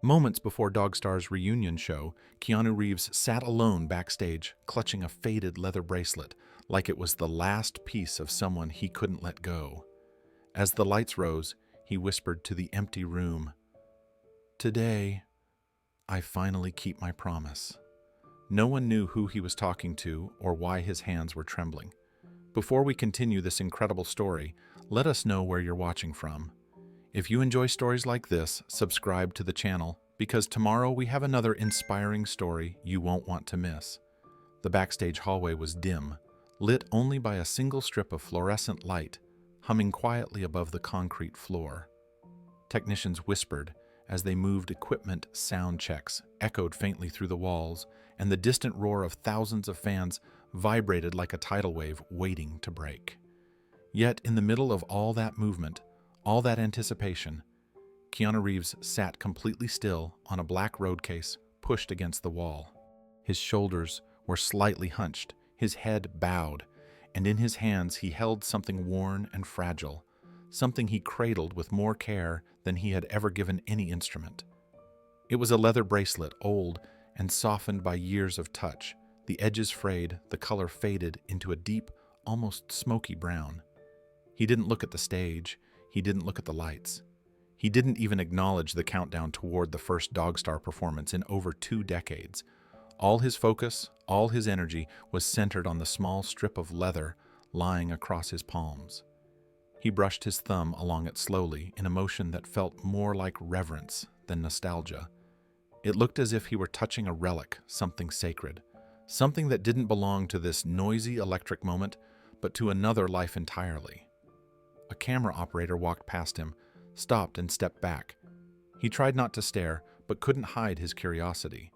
Moments before Dogstar's reunion show, Keanu Reeves sat alone backstage, clutching a faded leather bracelet, like it was the last piece of someone he couldn't let go. As the lights rose, he whispered to the empty room, "Today, I finally keep my promise." No one knew who he was talking to or why his hands were trembling. Before we continue this incredible story, let us know where you're watching from. If you enjoy stories like this, subscribe to the channel, because tomorrow we have another inspiring story you won't want to miss. The backstage hallway was dim, lit only by a single strip of fluorescent light, humming quietly above the concrete floor. Technicians whispered as they moved equipment. Sound checks echoed faintly through the walls, and the distant roar of thousands of fans vibrated like a tidal wave waiting to break. Yet, in the middle of all that movement, all that anticipation, Keanu Reeves sat completely still on a black road case pushed against the wall. His shoulders were slightly hunched, his head bowed, and in his hands he held something worn and fragile, something he cradled with more care than he had ever given any instrument. It was a leather bracelet, old and softened by years of touch, the edges frayed, the color faded into a deep, almost smoky brown. He didn't look at the stage, he didn't look at the lights. He didn't even acknowledge the countdown toward the first Dogstar performance in over 2 decades. All his focus, all his energy was centered on the small strip of leather lying across his palms. He brushed his thumb along it slowly in a motion that felt more like reverence than nostalgia. It looked as if he were touching a relic, something sacred, something that didn't belong to this noisy electric moment, but to another life entirely. A camera operator walked past him, stopped and stepped back. He tried not to stare, but couldn't hide his curiosity.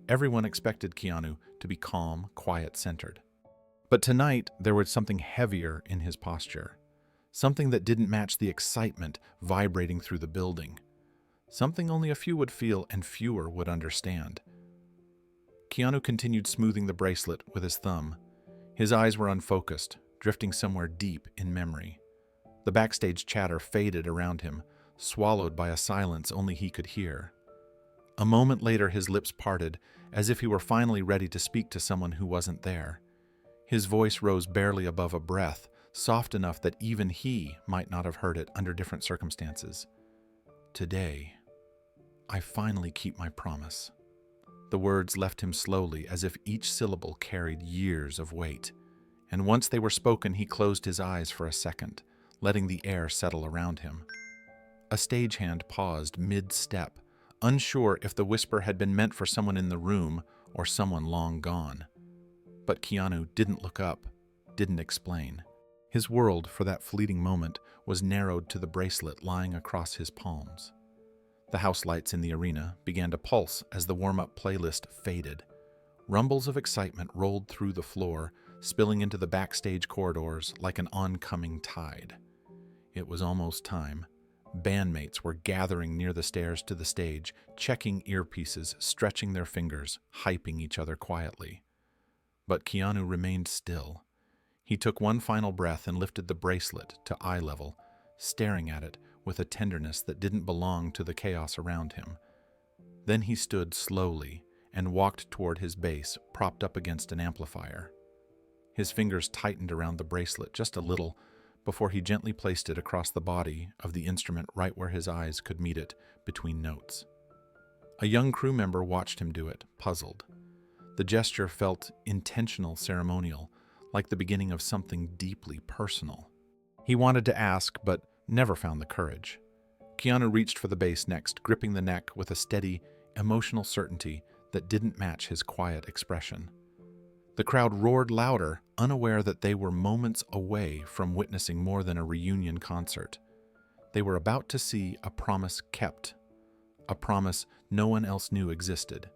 Everyone expected Keanu to be calm, quiet, centered. But tonight, there was something heavier in his posture. Something that didn't match the excitement vibrating through the building. Something only a few would feel and fewer would understand. Keanu continued smoothing the bracelet with his thumb. His eyes were unfocused, drifting somewhere deep in memory. The backstage chatter faded around him, swallowed by a silence only he could hear. A moment later, his lips parted, as if he were finally ready to speak to someone who wasn't there. His voice rose barely above a breath, soft enough that even he might not have heard it under different circumstances. "Today, I finally keep my promise." The words left him slowly, as if each syllable carried years of weight. And once they were spoken, he closed his eyes for a second, letting the air settle around him. A stagehand paused mid-step, unsure if the whisper had been meant for someone in the room or someone long gone. But Keanu didn't look up, didn't explain. His world, for that fleeting moment, was narrowed to the bracelet lying across his palms. The house lights in the arena began to pulse as the warm-up playlist faded. Rumbles of excitement rolled through the floor, spilling into the backstage corridors like an oncoming tide. It was almost time. Bandmates were gathering near the stairs to the stage, checking earpieces, stretching their fingers, hyping each other quietly. But Keanu remained still. He took one final breath and lifted the bracelet to eye level, staring at it with a tenderness that didn't belong to the chaos around him. Then he stood slowly and walked toward his base, propped up against an amplifier. His fingers tightened around the bracelet just a little before he gently placed it across the body of the instrument right where his eyes could meet it between notes. A young crew member watched him do it, puzzled. The gesture felt intentional, ceremonial, like the beginning of something deeply personal. He wanted to ask, but never found the courage. Keanu reached for the bass next, gripping the neck with a steady, emotional certainty that didn't match his quiet expression. The crowd roared louder, unaware that they were moments away from witnessing more than a reunion concert. They were about to see a promise kept, a promise no one else knew existed.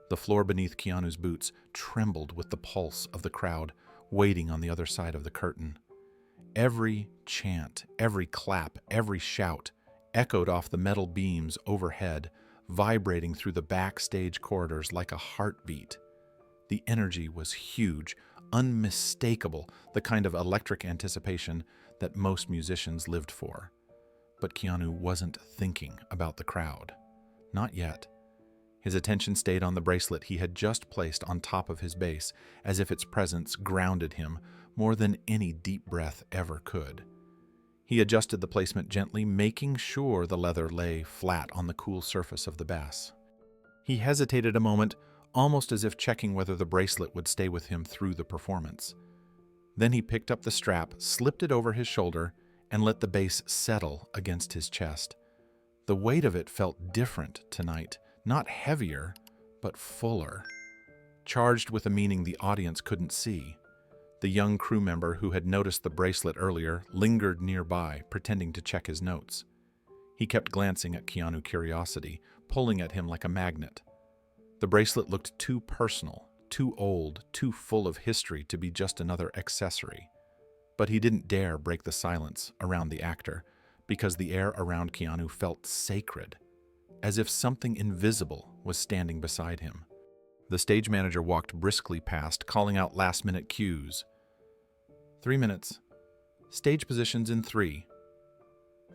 The floor beneath Keanu's boots trembled with the pulse of the crowd waiting on the other side of the curtain. Every chant, every clap, every shout echoed off the metal beams overhead, vibrating through the backstage corridors like a heartbeat. The energy was huge, unmistakable, the kind of electric anticipation that most musicians lived for. But Keanu wasn't thinking about the crowd. Not yet. His attention stayed on the bracelet he had just placed on top of his base, as if its presence grounded him more than any deep breath ever could. He adjusted the placement gently, making sure the leather lay flat on the cool surface of the bass. He hesitated a moment, almost as if checking whether the bracelet would stay with him through the performance. Then he picked up the strap, slipped it over his shoulder, and let the base settle against his chest. The weight of it felt different tonight, not heavier, but fuller, charged with a meaning the audience couldn't see. The young crew member who had noticed the bracelet earlier lingered nearby, pretending to check his notes. He kept glancing at Keanu Curiosity, pulling at him like a magnet. The bracelet looked too personal, too old, too full of history to be just another accessory. But he didn't dare break the silence around the actor, because the air around Keanu felt sacred, as if something invisible was standing beside him. The stage manager walked briskly past, calling out last-minute cues. 3 minutes. Stage positions in 3.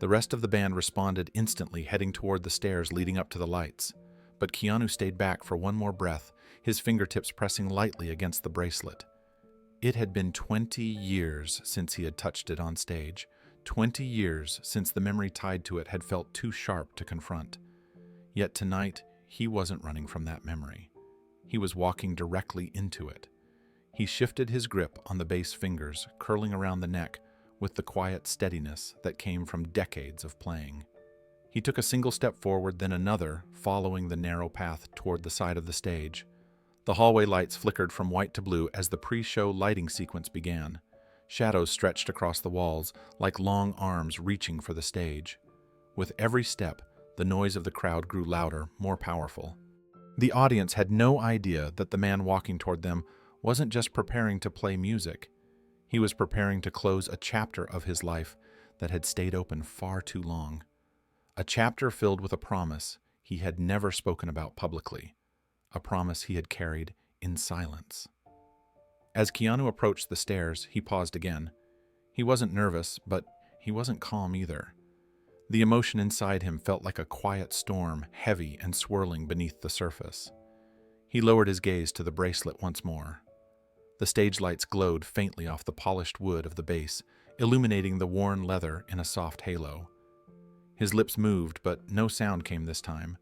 The rest of the band responded instantly, heading toward the stairs leading up to the lights. But Keanu stayed back for one more breath, his fingertips pressing lightly against the bracelet. It had been 20 years since he had touched it on stage, 20 years since the memory tied to it had felt too sharp to confront. Yet tonight, he wasn't running from that memory. He was walking directly into it. He shifted his grip on the bass fingers, curling around the neck with the quiet steadiness that came from decades of playing. He took a single step forward, then another, following the narrow path toward the side of the stage. The hallway lights flickered from white to blue as the pre-show lighting sequence began. Shadows stretched across the walls, like long arms reaching for the stage. With every step, the noise of the crowd grew louder, more powerful. The audience had no idea that the man walking toward them wasn't just preparing to play music. He was preparing to close a chapter of his life that had stayed open far too long. A chapter filled with a promise he had never spoken about publicly, a promise he had carried in silence. As Keanu approached the stairs, he paused again. He wasn't nervous, but he wasn't calm either. The emotion inside him felt like a quiet storm, heavy and swirling beneath the surface. He lowered his gaze to the bracelet once more. The stage lights glowed faintly off the polished wood of the base, illuminating the worn leather in a soft halo. His lips moved, but no sound came this time.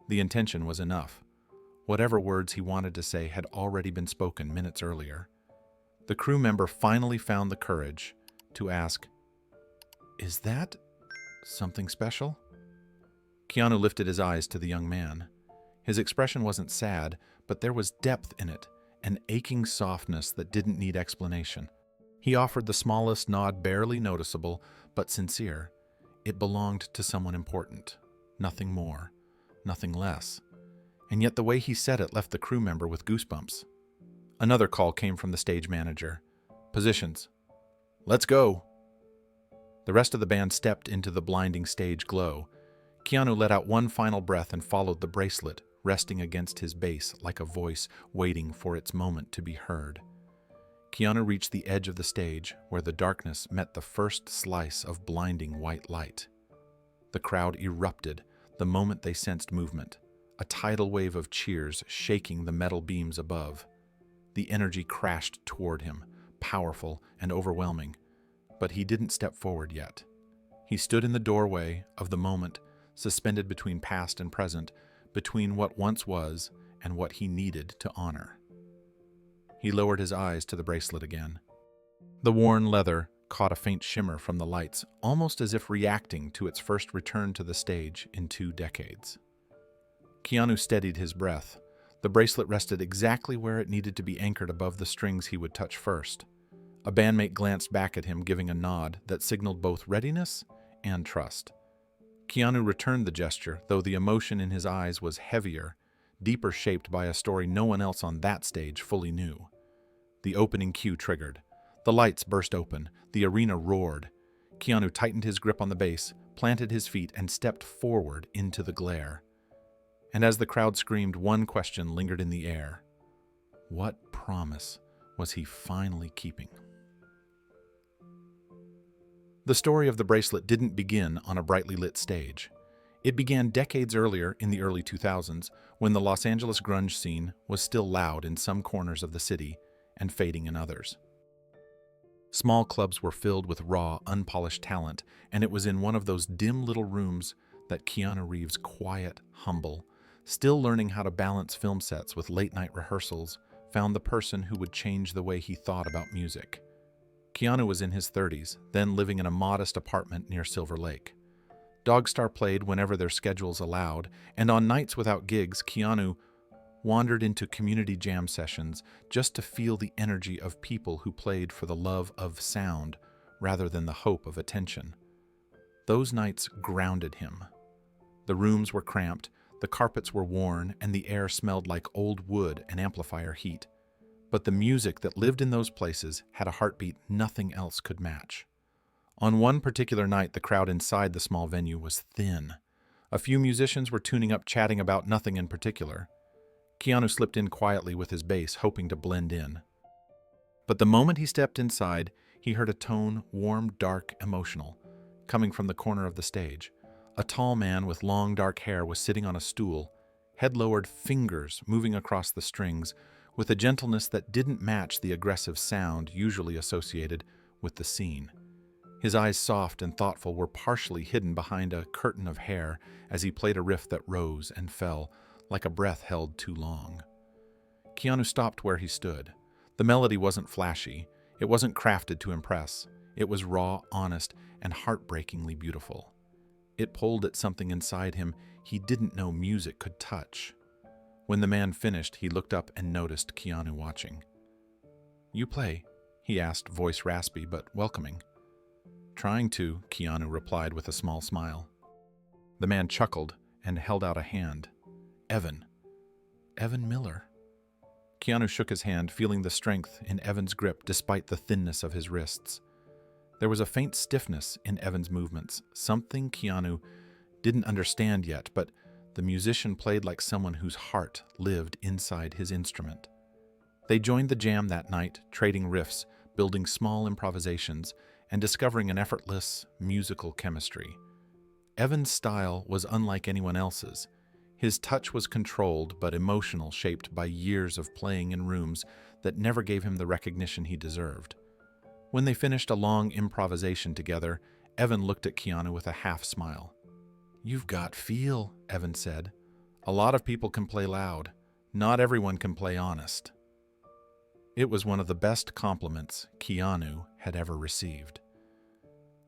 The intention was enough. Whatever words he wanted to say had already been spoken minutes earlier. The crew member finally found the courage to ask, "Is that something special?" Keanu lifted his eyes to the young man. His expression wasn't sad, but there was depth in it, an aching softness that didn't need explanation. He offered the smallest nod, barely noticeable, but sincere. It belonged to someone important. Nothing more, nothing less. And yet the way he said it left the crew member with goosebumps. Another call came from the stage manager. "Positions. Let's go." The rest of the band stepped into the blinding stage glow. Keanu let out one final breath and followed the bracelet, resting against his base like a voice waiting for its moment to be heard. Keanu reached the edge of the stage, where the darkness met the first slice of blinding white light. The crowd erupted the moment they sensed movement, a tidal wave of cheers shaking the metal beams above. The energy crashed toward him, powerful and overwhelming, but he didn't step forward yet. He stood in the doorway of the moment, suspended between past and present, between what once was and what he needed to honor. He lowered his eyes to the bracelet again. The worn leather caught a faint shimmer from the lights, almost as if reacting to its first return to the stage in 2 decades. Keanu steadied his breath. The bracelet rested exactly where it needed to be, anchored above the strings he would touch first. A bandmate glanced back at him, giving a nod that signaled both readiness and trust. Keanu returned the gesture, though the emotion in his eyes was heavier, deeper, shaped by a story no one else on that stage fully knew. The opening cue triggered. The lights burst open. The arena roared. Keanu tightened his grip on the bass, planted his feet, and stepped forward into the glare. And as the crowd screamed, one question lingered in the air. What promise was he finally keeping? The story of the bracelet didn't begin on a brightly lit stage. It began decades earlier in the early 2000s when the Los Angeles grunge scene was still loud in some corners of the city and fading in others. Small clubs were filled with raw, unpolished talent, and it was in one of those dim little rooms that Keanu Reeves' quiet, humble, still learning how to balance film sets with late-night rehearsals, found the person who would change the way he thought about music. Keanu was in his 30s, then living in a modest apartment near Silver Lake. Dogstar played whenever their schedules allowed, and on nights without gigs, Keanu wandered into community jam sessions just to feel the energy of people who played for the love of sound rather than the hope of attention. Those nights grounded him. The rooms were cramped, the carpets were worn, and the air smelled like old wood and amplifier heat. But the music that lived in those places had a heartbeat nothing else could match. On one particular night, the crowd inside the small venue was thin. A few musicians were tuning up, chatting about nothing in particular. Keanu slipped in quietly with his bass, hoping to blend in. But the moment he stepped inside, he heard a tone, warm, dark, emotional, coming from the corner of the stage. A tall man with long dark hair was sitting on a stool, head lowered, fingers moving across the strings, with a gentleness that didn't match the aggressive sound usually associated with the scene. His eyes, soft and thoughtful, were partially hidden behind a curtain of hair as he played a riff that rose and fell, like a breath held too long. Keanu stopped where he stood. The melody wasn't flashy. It wasn't crafted to impress. It was raw, honest, and heartbreakingly beautiful. It pulled at something inside him he didn't know music could touch. When the man finished, he looked up and noticed Keanu watching. "You play?" he asked, voice raspy but welcoming. "Trying to," Keanu replied with a small smile. The man chuckled and held out a hand. "Evan. Evan Miller." Keanu shook his hand, feeling the strength in Evan's grip despite the thinness of his wrists. There was a faint stiffness in Evan's movements, something Keanu didn't understand yet, but the musician played like someone whose heart lived inside his instrument. They joined the jam that night, trading riffs, building small improvisations, and discovering an effortless musical chemistry. Evan's style was unlike anyone else's. His touch was controlled but emotional, shaped by years of playing in rooms that never gave him the recognition he deserved. When they finished a long improvisation together, Evan looked at Keanu with a half smile. "You've got feel," Evan said. "A lot of people can play loud. Not everyone can play honest." It was one of the best compliments Keanu had ever received.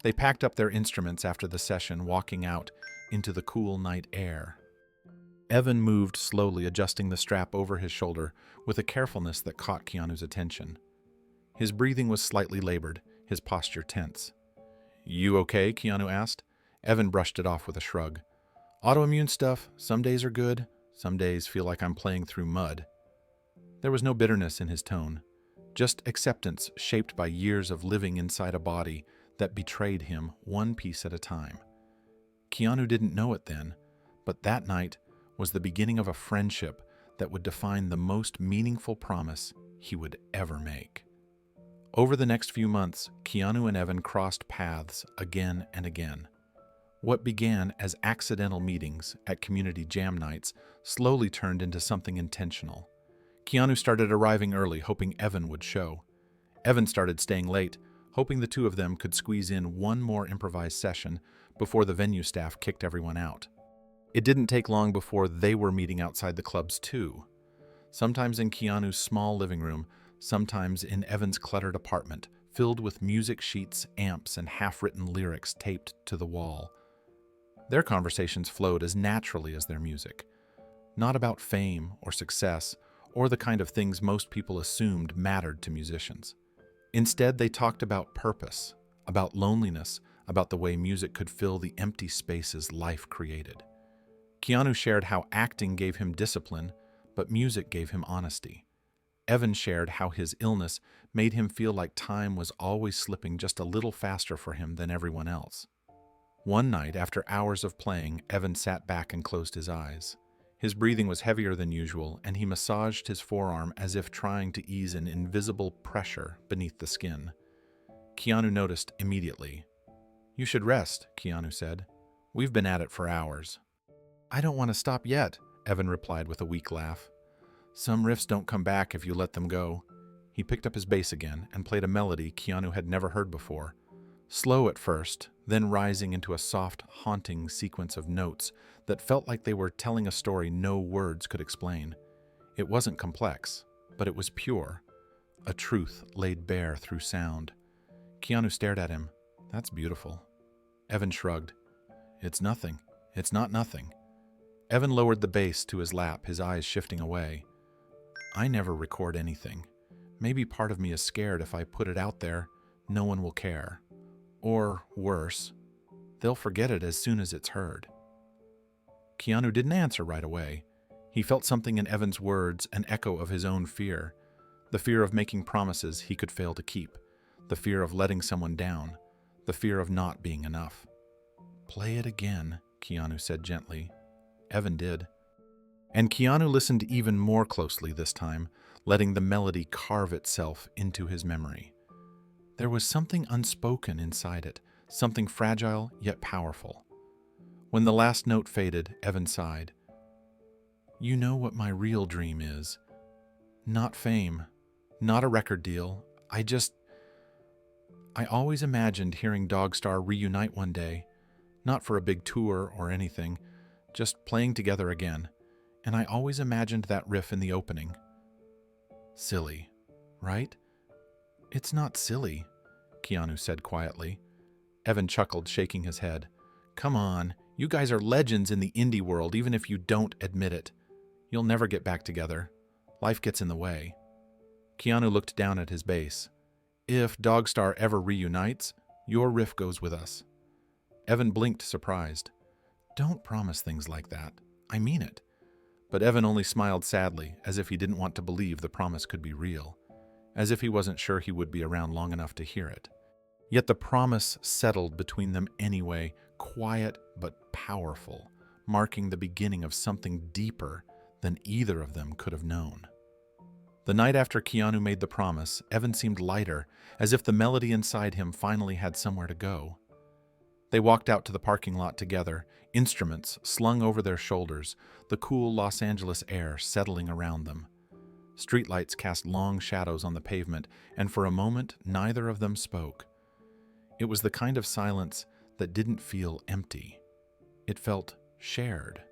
They packed up their instruments after the session, walking out into the cool night air. Evan moved slowly, adjusting the strap over his shoulder with a carefulness that caught Keanu's attention. His breathing was slightly labored, his posture tense. "You okay?" Keanu asked. Evan brushed it off with a shrug. "Autoimmune stuff. Some days are good. Some days feel like I'm playing through mud." There was no bitterness in his tone, just acceptance shaped by years of living inside a body that betrayed him one piece at a time. Keanu didn't know it then, but that night was the beginning of a friendship that would define the most meaningful promise he would ever make. Over the next few months, Keanu and Evan crossed paths again and again. What began as accidental meetings at community jam nights slowly turned into something intentional. Keanu started arriving early, hoping Evan would show. Evan started staying late, hoping the two of them could squeeze in one more improvised session before the venue staff kicked everyone out. It didn't take long before they were meeting outside the clubs too. Sometimes in Keanu's small living room, sometimes in Evan's cluttered apartment, filled with music sheets, amps, and half-written lyrics taped to the wall. Their conversations flowed as naturally as their music. Not about fame or success, or the kind of things most people assumed mattered to musicians. Instead, they talked about purpose, about loneliness, about the way music could fill the empty spaces life created. Keanu shared how acting gave him discipline, but music gave him honesty. Evan shared how his illness made him feel like time was always slipping just a little faster for him than everyone else. One night, after hours of playing, Evan sat back and closed his eyes. His breathing was heavier than usual, and he massaged his forearm as if trying to ease an invisible pressure beneath the skin. Keanu noticed immediately. "You should rest," Keanu said. We've been at it for hours." "I don't want to stop yet," Evan replied with a weak laugh. "Some riffs don't come back if you let them go." He picked up his bass again and played a melody Keanu had never heard before. Slow at first, then rising into a soft, haunting sequence of notes that felt like they were telling a story no words could explain. It wasn't complex, but it was pure, a truth laid bare through sound. Keanu stared at him. "That's beautiful." Evan shrugged. "It's nothing. It's not nothing." Evan lowered the bass to his lap, his eyes shifting away. "I never record anything. Maybe part of me is scared if I put it out there, no one will care. Or, worse, they'll forget it as soon as it's heard." Keanu didn't answer right away. He felt something in Evan's words, an echo of his own fear. The fear of making promises he could fail to keep. The fear of letting someone down. The fear of not being enough. "Play it again," Keanu said gently. Evan did. And Keanu listened even more closely this time, letting the melody carve itself into his memory. There was something unspoken inside it, something fragile yet powerful. When the last note faded, Evan sighed. "You know what my real dream is. Not fame, not a record deal. I always imagined hearing Dogstar reunite one day, not for a big tour or anything, just playing together again. And I always imagined that riff in the opening." "Silly, right?" "It's not silly," Keanu said quietly. Evan chuckled, shaking his head. "Come on, you guys are legends in the indie world, even if you don't admit it. You'll never get back together. Life gets in the way." Keanu looked down at his bass. "If Dogstar ever reunites, your riff goes with us." Evan blinked, surprised. "Don't promise things like that. I mean it." But Evan only smiled sadly, as if he didn't want to believe the promise could be real, as if he wasn't sure he would be around long enough to hear it. Yet the promise settled between them anyway, quiet but powerful, marking the beginning of something deeper than either of them could have known. The night after Keanu made the promise, Evan seemed lighter, as if the melody inside him finally had somewhere to go. They walked out to the parking lot together, instruments slung over their shoulders, the cool Los Angeles air settling around them. Streetlights cast long shadows on the pavement, and for a moment neither of them spoke. It was the kind of silence that didn't feel empty. It felt shared.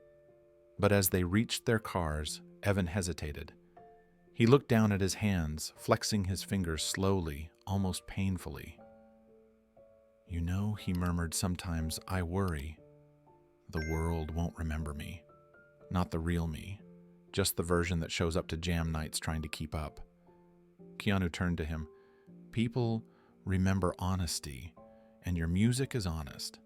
But as they reached their cars, Evan hesitated. He looked down at his hands, flexing his fingers slowly, almost painfully. "You know," he murmured, "sometimes I worry. The world won't remember me. Not the real me, just the version that shows up to jam nights trying to keep up." Keanu turned to him. "People remember honesty, and your music is honest."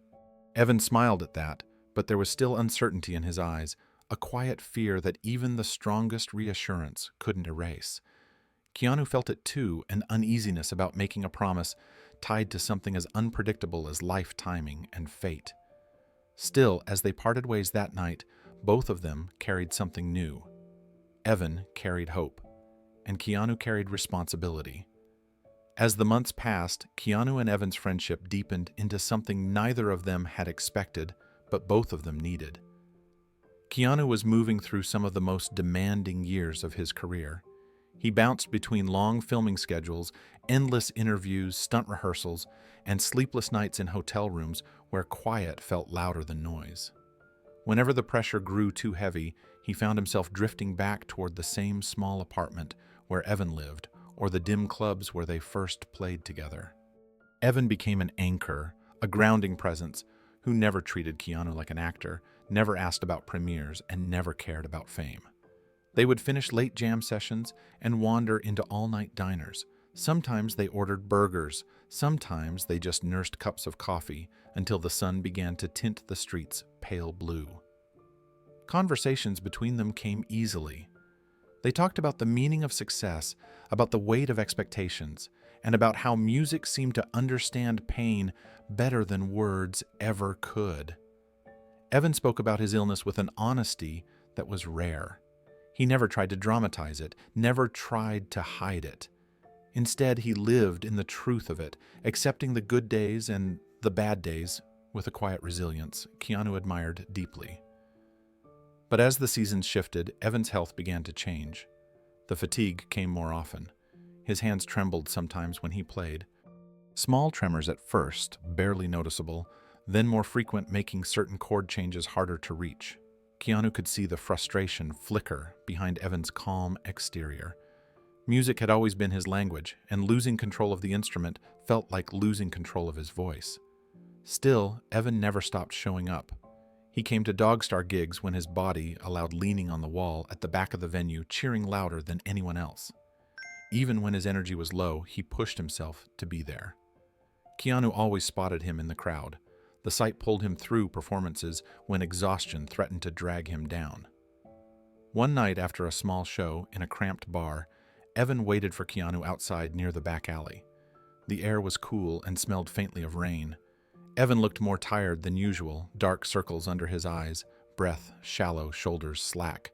Evan smiled at that, but there was still uncertainty in his eyes, a quiet fear that even the strongest reassurance couldn't erase. Keanu felt it too, an uneasiness about making a promise tied to something as unpredictable as life timing and fate. Still, as they parted ways that night, both of them carried something new. Evan carried hope, and Keanu carried responsibility. As the months passed, Keanu and Evan's friendship deepened into something neither of them had expected, but both of them needed. Keanu was moving through some of the most demanding years of his career. He bounced between long filming schedules, endless interviews, stunt rehearsals, and sleepless nights in hotel rooms where quiet felt louder than noise. Whenever the pressure grew too heavy, he found himself drifting back toward the same small apartment where Evan lived, or the dim clubs where they first played together. Evan became an anchor, a grounding presence, who never treated Keanu like an actor, never asked about premieres, and never cared about fame. They would finish late jam sessions and wander into all-night diners. Sometimes they ordered burgers, sometimes they just nursed cups of coffee until the sun began to tint the streets pale blue. Conversations between them came easily. They talked about the meaning of success, about the weight of expectations, and about how music seemed to understand pain better than words ever could. Evan spoke about his illness with an honesty that was rare. He never tried to dramatize it, never tried to hide it. Instead, he lived in the truth of it, accepting the good days and the bad days with a quiet resilience Keanu admired deeply. But as the seasons shifted, Evan's health began to change. The fatigue came more often. His hands trembled sometimes when he played. Small tremors at first, barely noticeable, then more frequent, making certain chord changes harder to reach. Keanu could see the frustration flicker behind Evan's calm exterior. Music had always been his language, and losing control of the instrument felt like losing control of his voice. Still, Evan never stopped showing up. He came to Dogstar gigs when his body allowed, leaning on the wall at the back of the venue, cheering louder than anyone else. Even when his energy was low, he pushed himself to be there. Keanu always spotted him in the crowd. The sight pulled him through performances when exhaustion threatened to drag him down. One night after a small show in a cramped bar, Evan waited for Keanu outside near the back alley. The air was cool and smelled faintly of rain. Evan looked more tired than usual, dark circles under his eyes, breath shallow, shoulders slack.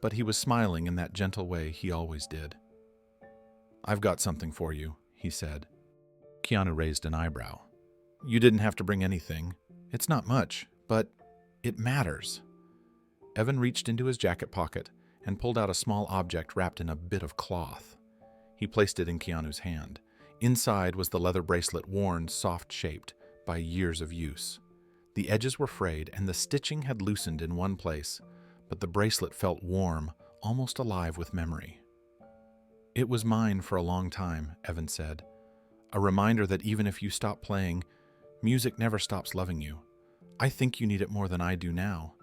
But he was smiling in that gentle way he always did. "I've got something for you," he said. Keanu raised an eyebrow. "You didn't have to bring anything. It's not much, but it matters." Evan reached into his jacket pocket and pulled out a small object wrapped in a bit of cloth. He placed it in Keanu's hand. Inside was the leather bracelet, worn soft-shaped by years of use. The edges were frayed and the stitching had loosened in one place, but the bracelet felt warm, almost alive with memory. "It was mine for a long time," Evan said. "A reminder that even if you stop playing, music never stops loving you. I think you need it more than I do now."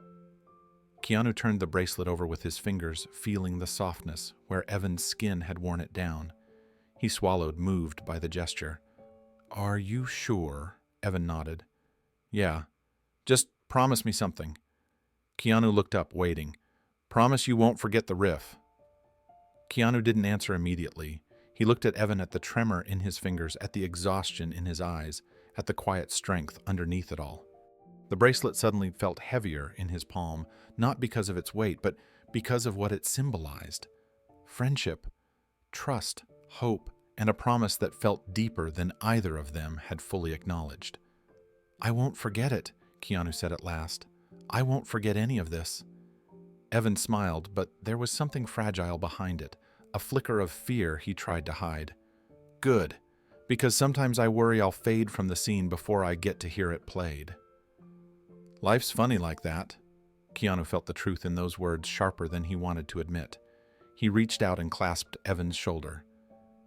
Keanu turned the bracelet over with his fingers, feeling the softness where Evan's skin had worn it down. He swallowed, moved by the gesture. "Are you sure?" Evan nodded. "Yeah. Just promise me something." Keanu looked up, waiting. "Promise you won't forget the riff." Keanu didn't answer immediately. He looked at Evan, at the tremor in his fingers, at the exhaustion in his eyes, at the quiet strength underneath it all. The bracelet suddenly felt heavier in his palm, not because of its weight, but because of what it symbolized. Friendship, trust, hope, and a promise that felt deeper than either of them had fully acknowledged. "I won't forget it," Keanu said at last. "I won't forget any of this." Evan smiled, but there was something fragile behind it, a flicker of fear he tried to hide. "Good, because sometimes I worry I'll fade from the scene before I get to hear it played." "Life's funny like that." Keanu felt the truth in those words sharper than he wanted to admit. He reached out and clasped Evan's shoulder.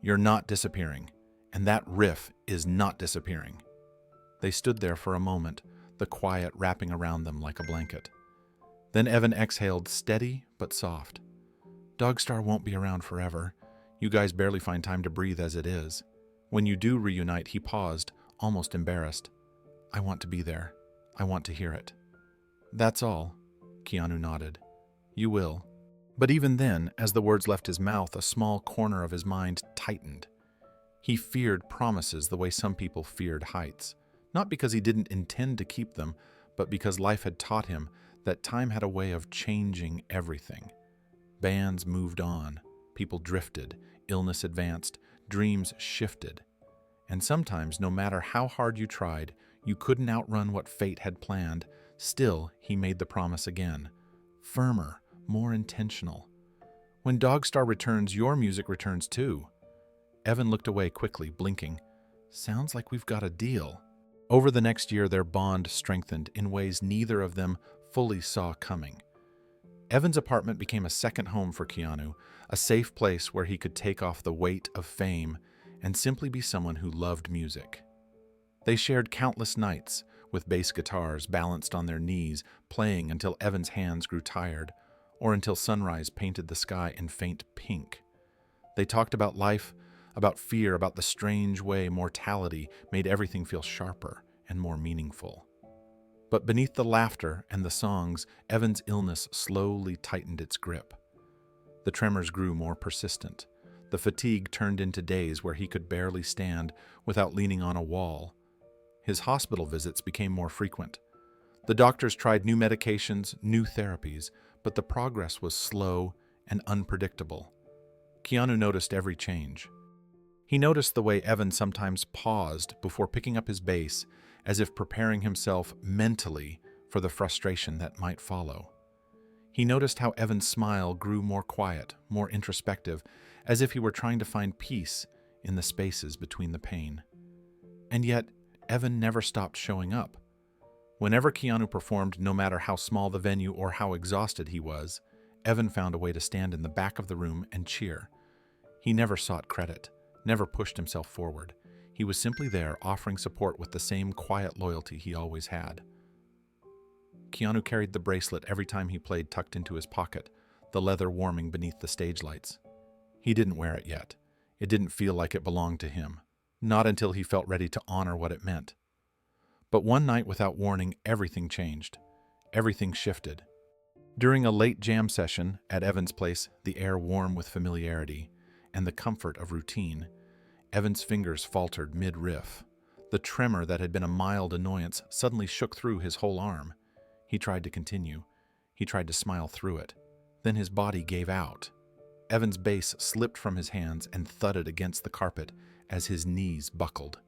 "You're not disappearing, and that riff is not disappearing." They stood there for a moment, the quiet wrapping around them like a blanket. Then Evan exhaled, steady but soft. "Dogstar won't be around forever. You guys barely find time to breathe as it is. When you do reunite," he paused, almost embarrassed. "I want to be there. I want to hear it." "That's all," Keanu nodded. "You will." But even then, as the words left his mouth, a small corner of his mind tightened. He feared promises the way some people feared heights, not because he didn't intend to keep them, but because life had taught him that time had a way of changing everything. Bands moved on, people drifted, illness advanced, dreams shifted. And sometimes, no matter how hard you tried, you couldn't outrun what fate had planned. Still, he made the promise again. Firmer, more intentional. "When Dogstar returns, your music returns too." Evan looked away quickly, blinking. "Sounds like we've got a deal." Over the next year, their bond strengthened in ways neither of them fully saw coming. Evan's apartment became a second home for Keanu, a safe place where he could take off the weight of fame and simply be someone who loved music. They shared countless nights, with bass guitars balanced on their knees, playing until Evan's hands grew tired, or until sunrise painted the sky in faint pink. They talked about life, about fear, about the strange way mortality made everything feel sharper and more meaningful. But beneath the laughter and the songs, Evan's illness slowly tightened its grip. The tremors grew more persistent. The fatigue turned into days where he could barely stand without leaning on a wall. His hospital visits became more frequent. The doctors tried new medications, new therapies, but the progress was slow and unpredictable. Keanu noticed every change. He noticed the way Evan sometimes paused before picking up his bass as if preparing himself mentally for the frustration that might follow. He noticed how Evan's smile grew more quiet, more introspective, as if he were trying to find peace in the spaces between the pain. And yet, Evan never stopped showing up. Whenever Keanu performed, no matter how small the venue or how exhausted he was, Evan found a way to stand in the back of the room and cheer. He never sought credit, never pushed himself forward. He was simply there, offering support with the same quiet loyalty he always had. Keanu carried the bracelet every time he played tucked into his pocket, the leather warming beneath the stage lights. He didn't wear it yet. It didn't feel like it belonged to him, not until he felt ready to honor what it meant. But one night, without warning, everything changed. Everything shifted. During a late jam session at Evan's place, the air warm with familiarity and the comfort of routine, Evan's fingers faltered mid-riff. The tremor that had been a mild annoyance suddenly shook through his whole arm. He tried to continue. He tried to smile through it. Then his body gave out. Evan's bass slipped from his hands and thudded against the carpet as his knees buckled.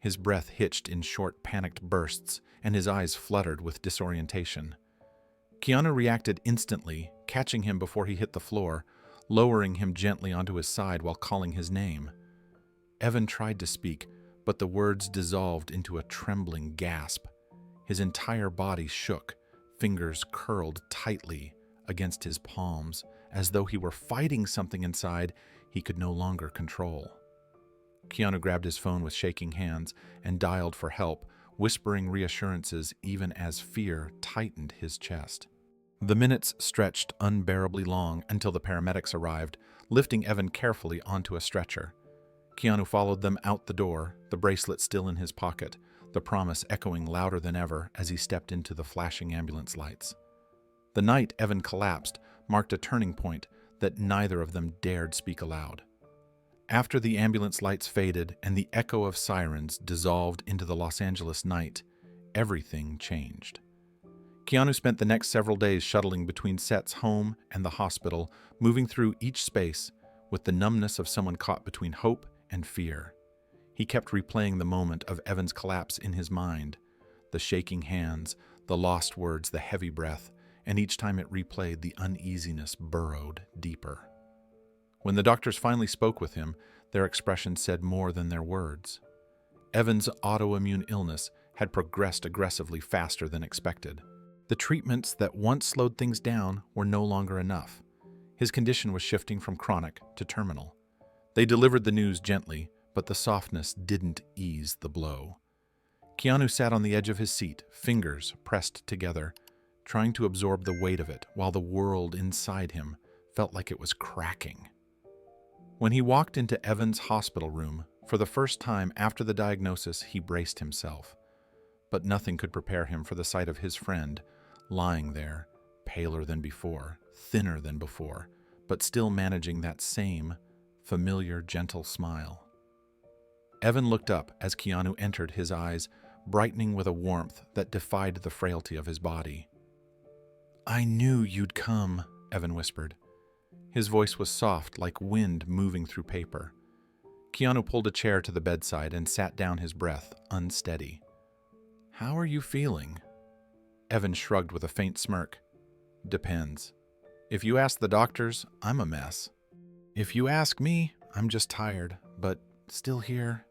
His breath hitched in short, panicked bursts, and his eyes fluttered with disorientation. Keanu reacted instantly, catching him before he hit the floor, lowering him gently onto his side while calling his name. Evan tried to speak, but the words dissolved into a trembling gasp. His entire body shook, fingers curled tightly against his palms, as though he were fighting something inside he could no longer control. Keanu grabbed his phone with shaking hands and dialed for help, whispering reassurances even as fear tightened his chest. The minutes stretched unbearably long until the paramedics arrived, lifting Evan carefully onto a stretcher. Keanu followed them out the door, the bracelet still in his pocket, the promise echoing louder than ever as he stepped into the flashing ambulance lights. The night Evan collapsed marked a turning point that neither of them dared speak aloud. After the ambulance lights faded and the echo of sirens dissolved into the Los Angeles night, everything changed. Keanu spent the next several days shuttling between sets, home, and the hospital, moving through each space with the numbness of someone caught between hope and fear. He kept replaying the moment of Evan's collapse in his mind, the shaking hands, the lost words, the heavy breath, and each time it replayed, the uneasiness burrowed deeper. When the doctors finally spoke with him, their expressions said more than their words. Evan's autoimmune illness had progressed aggressively faster than expected. The treatments that once slowed things down were no longer enough. His condition was shifting from chronic to terminal. They delivered the news gently, but the softness didn't ease the blow. Keanu sat on the edge of his seat, fingers pressed together, trying to absorb the weight of it while the world inside him felt like it was cracking. When he walked into Evan's hospital room, for the first time after the diagnosis, he braced himself. But nothing could prepare him for the sight of his friend, lying there, paler than before, thinner than before, but still managing that same, familiar, gentle smile. Evan looked up as Keanu entered, his eyes brightening with a warmth that defied the frailty of his body. "I knew you'd come," Evan whispered. His voice was soft, like wind moving through paper. Keanu pulled a chair to the bedside and sat down, his breath unsteady. "How are you feeling?" Evan shrugged with a faint smirk. "Depends. If you ask the doctors, I'm a mess. If you ask me, I'm just tired, but still here."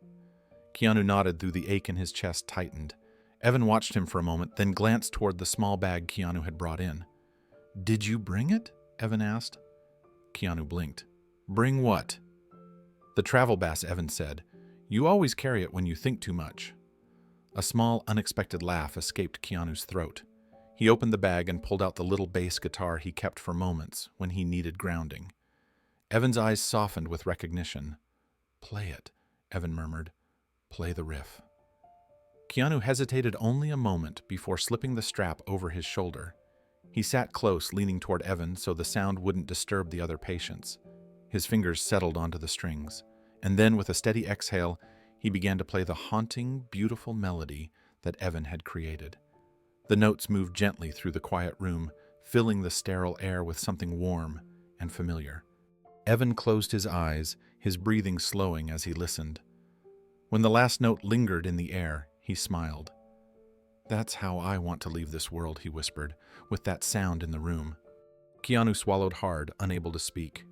Keanu nodded through the ache in his chest tightened. Evan watched him for a moment, then glanced toward the small bag Keanu had brought in. "Did you bring it?" Evan asked. Keanu blinked. "Bring what?" "The travel bass," Evan said. "You always carry it when you think too much." A small, unexpected laugh escaped Keanu's throat. He opened the bag and pulled out the little bass guitar he kept for moments when he needed grounding. Evan's eyes softened with recognition. "Play it," Evan murmured. "Play the riff." Keanu hesitated only a moment before slipping the strap over his shoulder. He sat close, leaning toward Evan so the sound wouldn't disturb the other patients. His fingers settled onto the strings, and then with a steady exhale, he began to play the haunting, beautiful melody that Evan had created. The notes moved gently through the quiet room, filling the sterile air with something warm and familiar. Evan closed his eyes, his breathing slowing as he listened. When the last note lingered in the air, He smiled. "That's how I want to leave this world," he whispered, with that sound in the room. Keanu swallowed hard, unable to speak.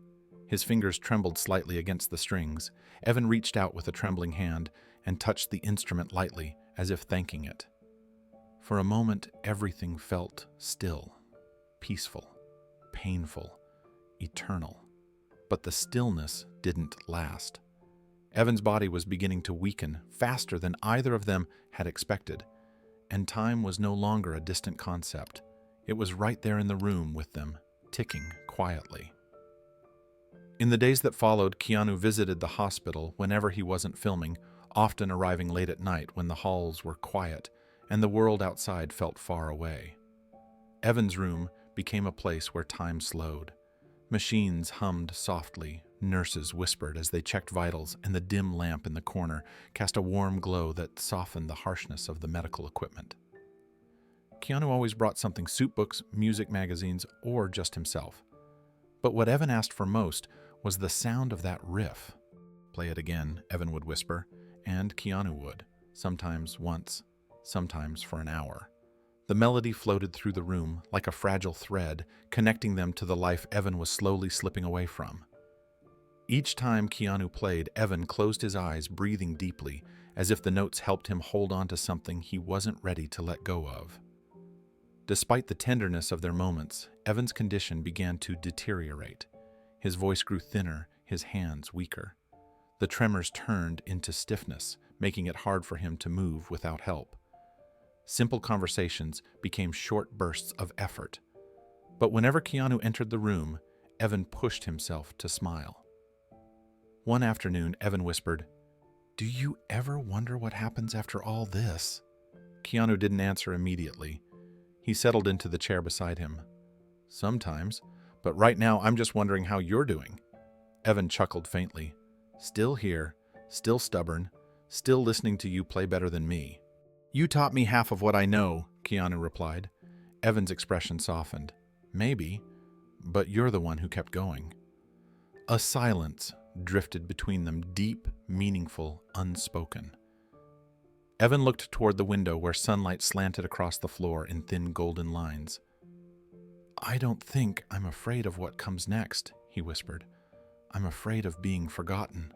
His fingers trembled slightly against the strings. Evan reached out with a trembling hand and touched the instrument lightly, as if thanking it. For a moment, everything felt still, peaceful, painful, eternal. But the stillness didn't last. Evan's body was beginning to weaken faster than either of them had expected, and time was no longer a distant concept. It was right there in the room with them, ticking quietly. In the days that followed, Keanu visited the hospital whenever he wasn't filming, often arriving late at night when the halls were quiet and the world outside felt far away. Evan's room became a place where time slowed. Machines hummed softly, nurses whispered as they checked vitals, and the dim lamp in the corner cast a warm glow that softened the harshness of the medical equipment. Keanu always brought something: soup books, music magazines, or just himself. But what Evan asked for most was the sound of that riff. "Play it again," Evan would whisper, and Keanu would, sometimes once, sometimes for an hour. The melody floated through the room like a fragile thread, connecting them to the life Evan was slowly slipping away from. Each time Keanu played, Evan closed his eyes, breathing deeply, as if the notes helped him hold on to something he wasn't ready to let go of. Despite the tenderness of their moments, Evan's condition began to deteriorate. His voice grew thinner, his hands weaker. The tremors turned into stiffness, making it hard for him to move without help. Simple conversations became short bursts of effort. But whenever Keanu entered the room, Evan pushed himself to smile. One afternoon, Evan whispered, "Do you ever wonder what happens after all this?" Keanu didn't answer immediately. He settled into the chair beside him. "Sometimes, but right now I'm just wondering how you're doing." Evan chuckled faintly. "Still here, still stubborn, still listening to you play better than me." "You taught me half of what I know," Keanu replied. Evan's expression softened. "Maybe, but you're the one who kept going." A silence drifted between them, deep, meaningful, unspoken. Evan looked toward the window where sunlight slanted across the floor in thin golden lines. "I don't think I'm afraid of what comes next," he whispered. "I'm afraid of being forgotten,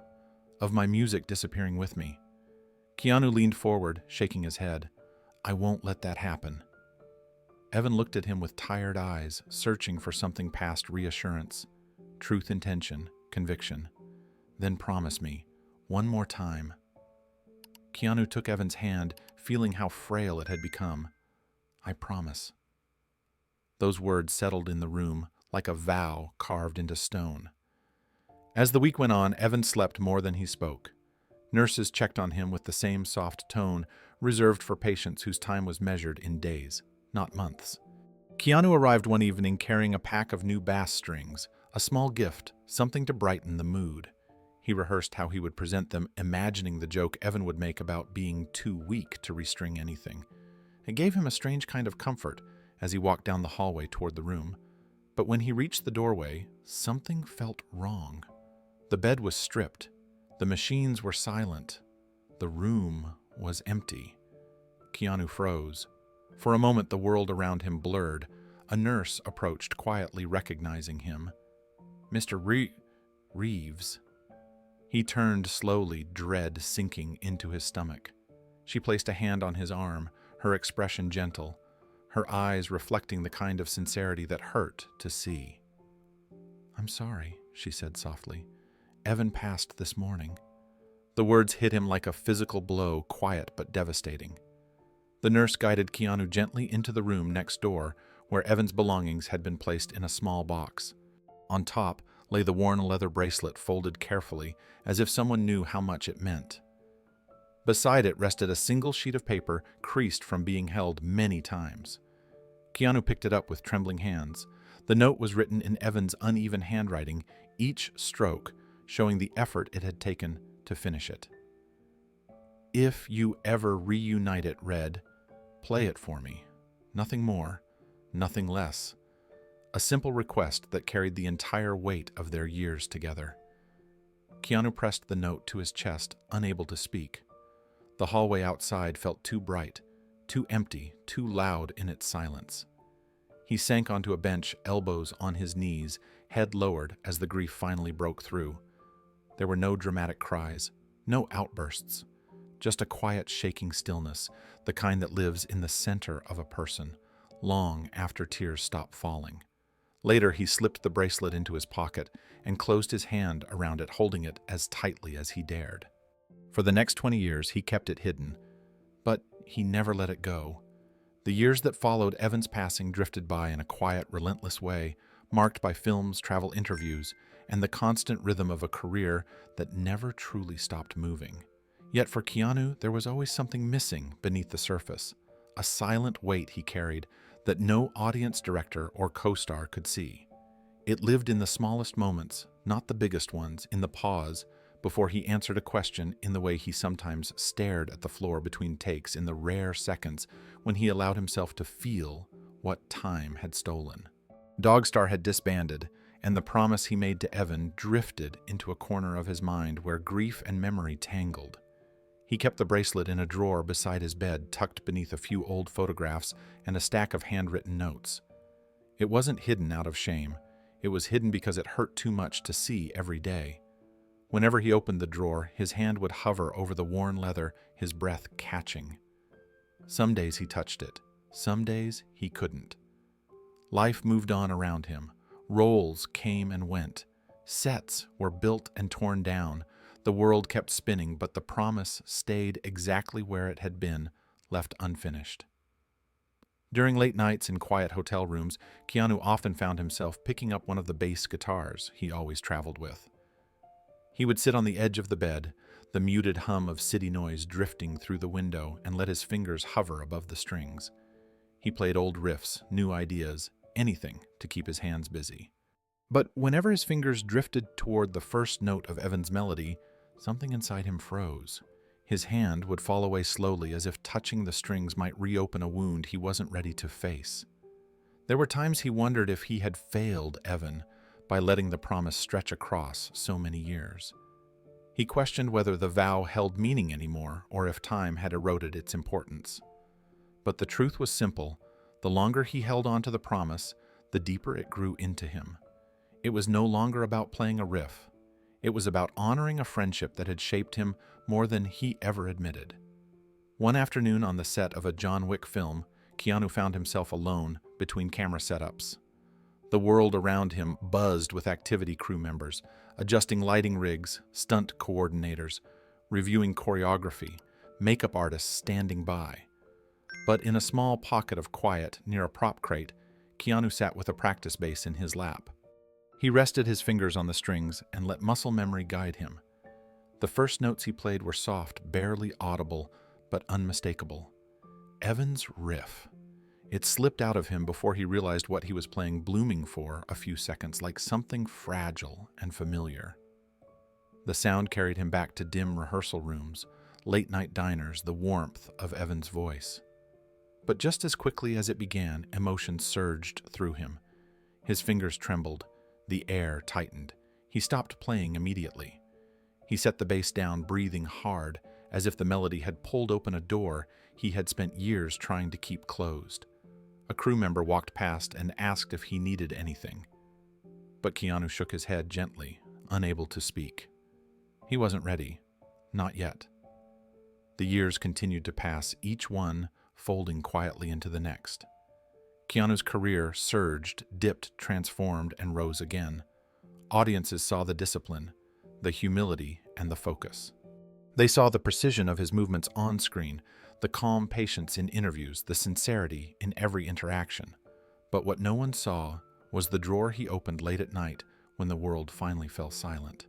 of my music disappearing with me." Keanu leaned forward, shaking his head. "I won't let that happen." Evan looked at him with tired eyes, searching for something past reassurance, truth, intention, conviction. "Then promise me, one more time." Keanu took Evan's hand, feeling how frail it had become. "I promise." Those words settled in the room like a vow carved into stone. As the week went on, Evan slept more than he spoke. Nurses checked on him with the same soft tone reserved for patients whose time was measured in days, not months. Keanu arrived one evening carrying a pack of new bass strings, a small gift, something to brighten the mood. He rehearsed how he would present them, imagining the joke Evan would make about being too weak to restring anything. It gave him a strange kind of comfort as he walked down the hallway toward the room. But when he reached the doorway, something felt wrong. The bed was stripped. The machines were silent. The room was empty. Keanu froze. For a moment, the world around him blurred. A nurse approached, quietly recognizing him. "Mr. Reeves." He turned slowly, dread sinking into his stomach. She placed a hand on his arm, her expression gentle, her eyes reflecting the kind of sincerity that hurt to see. "I'm sorry," she said softly. "Evan passed this morning." The words hit him like a physical blow, quiet but devastating. The nurse guided Keanu gently into the room next door, where Evan's belongings had been placed in a small box. On top lay the worn leather bracelet, folded carefully, as if someone knew how much it meant. Beside it rested a single sheet of paper, creased from being held many times. Keanu picked it up with trembling hands. The note was written in Evan's uneven handwriting, each stroke showing the effort it had taken to finish it. "If you ever reunite it, Red, play it for me. Nothing more, nothing less." A simple request that carried the entire weight of their years together. Keanu pressed the note to his chest, unable to speak. The hallway outside felt too bright, too empty, too loud in its silence. He sank onto a bench, elbows on his knees, head lowered as the grief finally broke through. There were no dramatic cries, no outbursts, just a quiet, shaking stillness, the kind that lives in the center of a person, long after tears stop falling. Later, he slipped the bracelet into his pocket and closed his hand around it, holding it as tightly as he dared. For the next 20 years, he kept it hidden, but he never let it go. The years that followed Evan's passing drifted by in a quiet, relentless way, marked by films, travel interviews, and the constant rhythm of a career that never truly stopped moving. Yet for Keanu, there was always something missing beneath the surface, a silent weight he carried that no audience director or co-star could see. It lived in the smallest moments, not the biggest ones, in the pause before he answered a question, in the way he sometimes stared at the floor between takes, in the rare seconds when he allowed himself to feel what time had stolen. Dogstar had disbanded, and the promise he made to Evan drifted into a corner of his mind where grief and memory tangled. He kept the bracelet in a drawer beside his bed, tucked beneath a few old photographs and a stack of handwritten notes. It wasn't hidden out of shame. It was hidden because it hurt too much to see every day. Whenever he opened the drawer, his hand would hover over the worn leather, his breath catching. Some days he touched it. Some days he couldn't. Life moved on around him. Roles came and went. Sets were built and torn down. The world kept spinning, but the promise stayed exactly where it had been, left unfinished. During late nights in quiet hotel rooms, Keanu often found himself picking up one of the bass guitars he always traveled with. He would sit on the edge of the bed, the muted hum of city noise drifting through the window, and let his fingers hover above the strings. He played old riffs, new ideas, anything to keep his hands busy. But whenever his fingers drifted toward the first note of Evan's melody, something inside him froze. His hand would fall away slowly, as if touching the strings might reopen a wound he wasn't ready to face. There were times he wondered if he had failed Evan by letting the promise stretch across so many years. He questioned whether the vow held meaning anymore, or if time had eroded its importance. But the truth was simple. The longer he held on to the promise, the deeper it grew into him. It was no longer about playing a riff. It was about honoring a friendship that had shaped him more than he ever admitted. One afternoon on the set of a John Wick film, Keanu found himself alone between camera setups. The world around him buzzed with activity crew members, adjusting lighting rigs, stunt coordinators, reviewing choreography, makeup artists standing by. But in a small pocket of quiet near a prop crate, Keanu sat with a practice bass in his lap. He rested his fingers on the strings and let muscle memory guide him. The first notes he played were soft, barely audible, but unmistakable. Evan's riff. It slipped out of him before he realized what he was playing, blooming for a few seconds, like something fragile and familiar. The sound carried him back to dim rehearsal rooms, late-night diners, the warmth of Evan's voice. But just as quickly as it began, emotion surged through him. His fingers trembled. The air tightened. He stopped playing immediately. He set the bass down, breathing hard, as if the melody had pulled open a door he had spent years trying to keep closed. A crew member walked past and asked if he needed anything. But Keanu shook his head gently, unable to speak. He wasn't ready. Not yet. The years continued to pass, each one folding quietly into the next. Keanu's career surged, dipped, transformed, and rose again. Audiences saw the discipline, the humility, and the focus. They saw the precision of his movements on screen, the calm patience in interviews, the sincerity in every interaction. But what no one saw was the drawer he opened late at night when the world finally fell silent.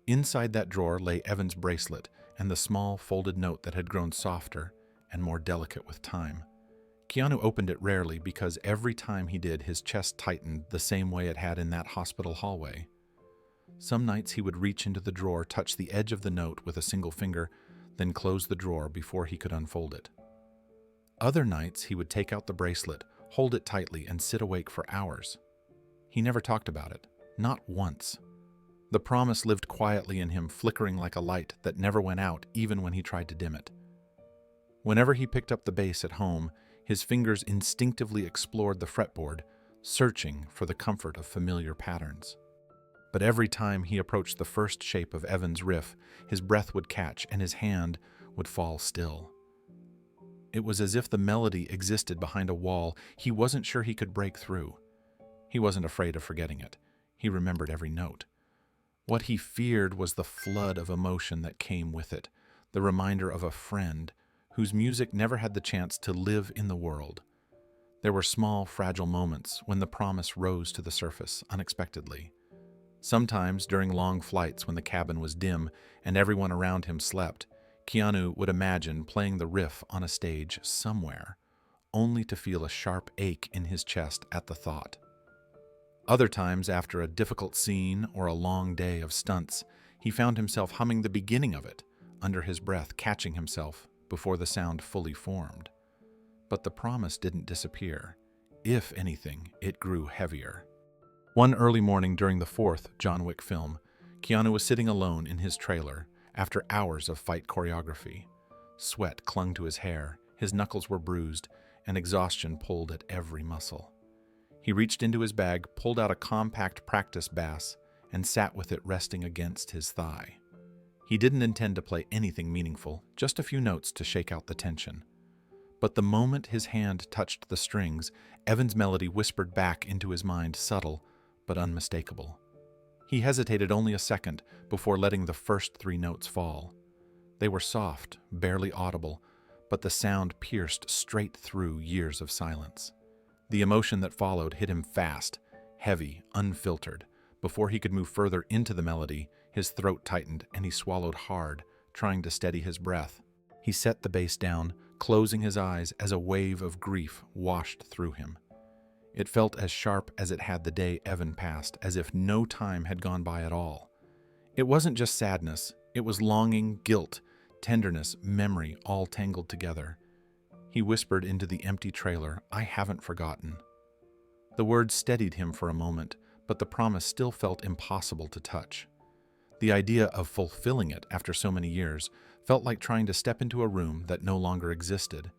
Inside that drawer lay Evan's bracelet and the small folded note that had grown softer and more delicate with time. Keanu opened it rarely because every time he did, his chest tightened the same way it had in that hospital hallway. Some nights he would reach into the drawer, touch the edge of the note with a single finger, then close the drawer before he could unfold it. Other nights he would take out the bracelet, hold it tightly, and sit awake for hours. He never talked about it, not once. The promise lived quietly in him, flickering like a light that never went out even when he tried to dim it. Whenever he picked up the bass at home, his fingers instinctively explored the fretboard, searching for the comfort of familiar patterns. But every time he approached the first shape of Evan's riff, his breath would catch and his hand would fall still. It was as if the melody existed behind a wall he wasn't sure he could break through. He wasn't afraid of forgetting it. He remembered every note. What he feared was the flood of emotion that came with it, the reminder of a friend whose music never had the chance to live in the world. There were small, fragile moments when the promise rose to the surface unexpectedly. Sometimes during long flights when the cabin was dim and everyone around him slept, Keanu would imagine playing the riff on a stage somewhere, only to feel a sharp ache in his chest at the thought. Other times, after a difficult scene or a long day of stunts, he found himself humming the beginning of it, under his breath, catching himself before the sound fully formed. But the promise didn't disappear. If anything, it grew heavier. One early morning during the fourth John Wick film, Keanu was sitting alone in his trailer after hours of fight choreography. Sweat clung to his hair, his knuckles were bruised, and exhaustion pulled at every muscle. He reached into his bag, pulled out a compact practice bass, and sat with it resting against his thigh. He didn't intend to play anything meaningful, just a few notes to shake out the tension. But the moment his hand touched the strings, Evan's melody whispered back into his mind, subtle but unmistakable. He hesitated only a second before letting the first three notes fall. They were soft, barely audible, but the sound pierced straight through years of silence. The emotion that followed hit him fast, heavy, unfiltered. Before he could move further into the melody, his throat tightened and he swallowed hard, trying to steady his breath. He set the bass down, closing his eyes as a wave of grief washed through him. It felt as sharp as it had the day Evan passed, as if no time had gone by at all. It wasn't just sadness, it was longing, guilt, tenderness, memory, all tangled together. He whispered into the empty trailer, "I haven't forgotten." The words steadied him for a moment, but the promise still felt impossible to touch. The idea of fulfilling it after so many years felt like trying to step into a room that no longer existed.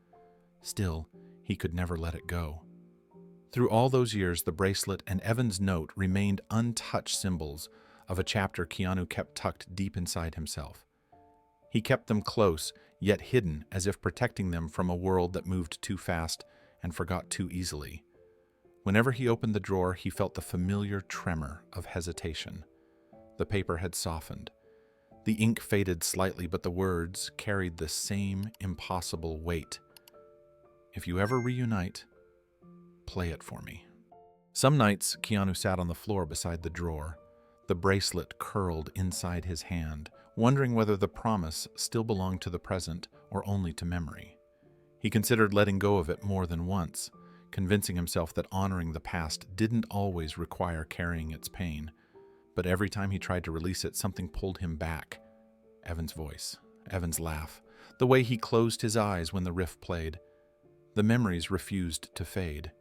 Still, he could never let it go. Through all those years, the bracelet and Evan's note remained untouched symbols of a chapter Keanu kept tucked deep inside himself. He kept them close, yet hidden, as if protecting them from a world that moved too fast and forgot too easily. Whenever he opened the drawer, he felt the familiar tremor of hesitation. The paper had softened. The ink faded slightly, but the words carried the same impossible weight. "If you ever reunite, play it for me." Some nights, Keanu sat on the floor beside the drawer, the bracelet curled inside his hand, wondering whether the promise still belonged to the present or only to memory. He considered letting go of it more than once, convincing himself that honoring the past didn't always require carrying its pain. But every time he tried to release it, something pulled him back. Evan's voice, Evan's laugh, the way he closed his eyes when the riff played. The memories refused to fade.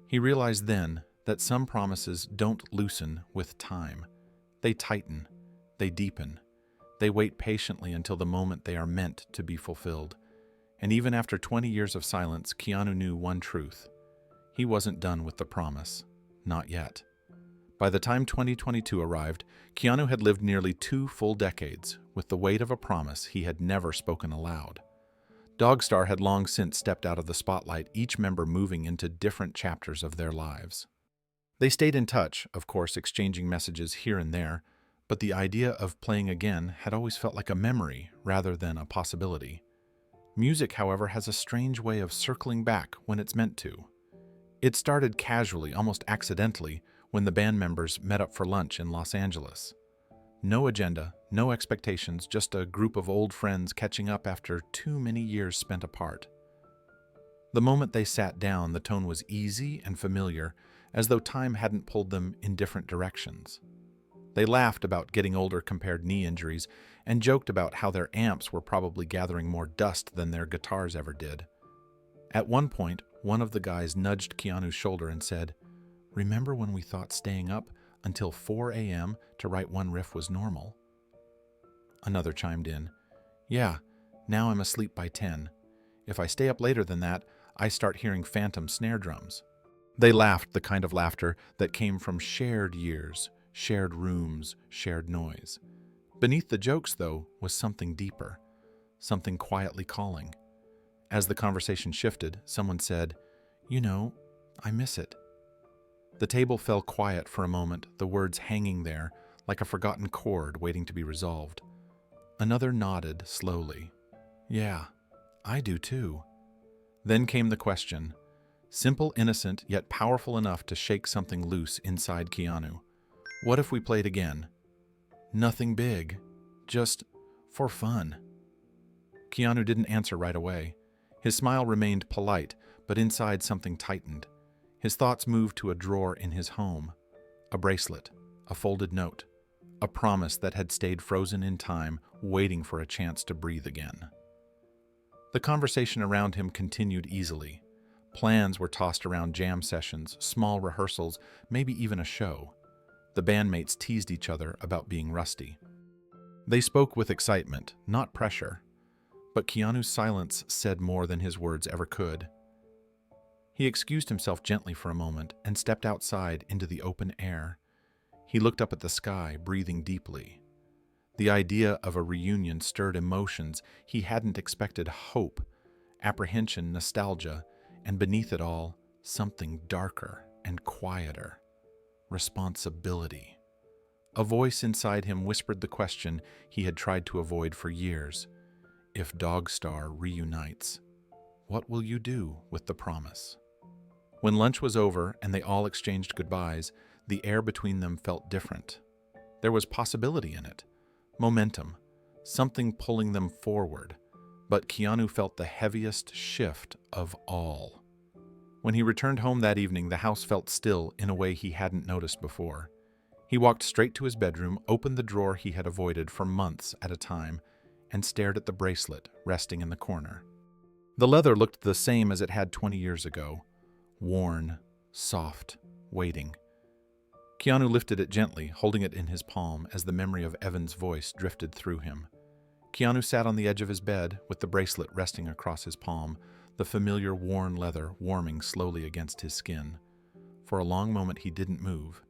He realized then that some promises don't loosen with time. They tighten, they deepen, they wait patiently until the moment they are meant to be fulfilled. And even after 20 years of silence, Keanu knew one truth. He wasn't done with the promise. Not yet. By the time 2022 arrived, Keanu had lived nearly 2 full decades with the weight of a promise he had never spoken aloud. Dogstar had long since stepped out of the spotlight, each member moving into different chapters of their lives. They stayed in touch, of course, exchanging messages here and there, but the idea of playing again had always felt like a memory rather than a possibility. Music, however, has a strange way of circling back when it's meant to. It started casually, almost accidentally, when the band members met up for lunch in Los Angeles. No agenda, no expectations, just a group of old friends catching up after too many years spent apart. The moment they sat down, the tone was easy and familiar, as though time hadn't pulled them in different directions. They laughed about getting older, compared knee injuries, and joked about how their amps were probably gathering more dust than their guitars ever did. At one point, one of the guys nudged Keanu's shoulder and said, "Remember when we thought staying up until 4 a.m. to write one riff was normal. Another chimed in, "Yeah, now I'm asleep by 10. If I stay up later than that, I start hearing phantom snare drums." They laughed, the kind of laughter that came from shared years, shared rooms, shared noise. Beneath the jokes, though, was something deeper, something quietly calling. As the conversation shifted, someone said, "You know, I miss it." The table fell quiet for a moment, the words hanging there like a forgotten chord waiting to be resolved. Another nodded slowly. "Yeah, I do too." Then came the question, simple, innocent, yet powerful enough to shake something loose inside Keanu. What if we played again? Nothing big, just for fun. Keanu didn't answer right away. His smile remained polite, but inside something tightened. His thoughts moved to a drawer in his home. A bracelet, a folded note, a promise that had stayed frozen in time, waiting for a chance to breathe again. The conversation around him continued easily. Plans were tossed around jam sessions, small rehearsals, maybe even a show. The bandmates teased each other about being rusty. They spoke with excitement, not pressure. But Keanu's silence said more than his words ever could. He excused himself gently for a moment and stepped outside into the open air. He looked up at the sky, breathing deeply. The idea of a reunion stirred emotions he hadn't expected: hope, apprehension, nostalgia, and beneath it all, something darker and quieter: responsibility. A voice inside him whispered the question he had tried to avoid for years. If Dogstar reunites, what will you do with the promise? When lunch was over and they all exchanged goodbyes, the air between them felt different. There was possibility in it, momentum, something pulling them forward, but Keanu felt the heaviest shift of all. When he returned home that evening, the house felt still in a way he hadn't noticed before. He walked straight to his bedroom, opened the drawer he had avoided for months at a time, and stared at the bracelet resting in the corner. The leather looked the same as it had 20 years ago, worn, soft, waiting. Keanu lifted it gently, holding it in his palm as the memory of Evan's voice drifted through him. Keanu sat on the edge of his bed with the bracelet resting across his palm, the familiar worn leather warming slowly against his skin. For a long moment he didn't move.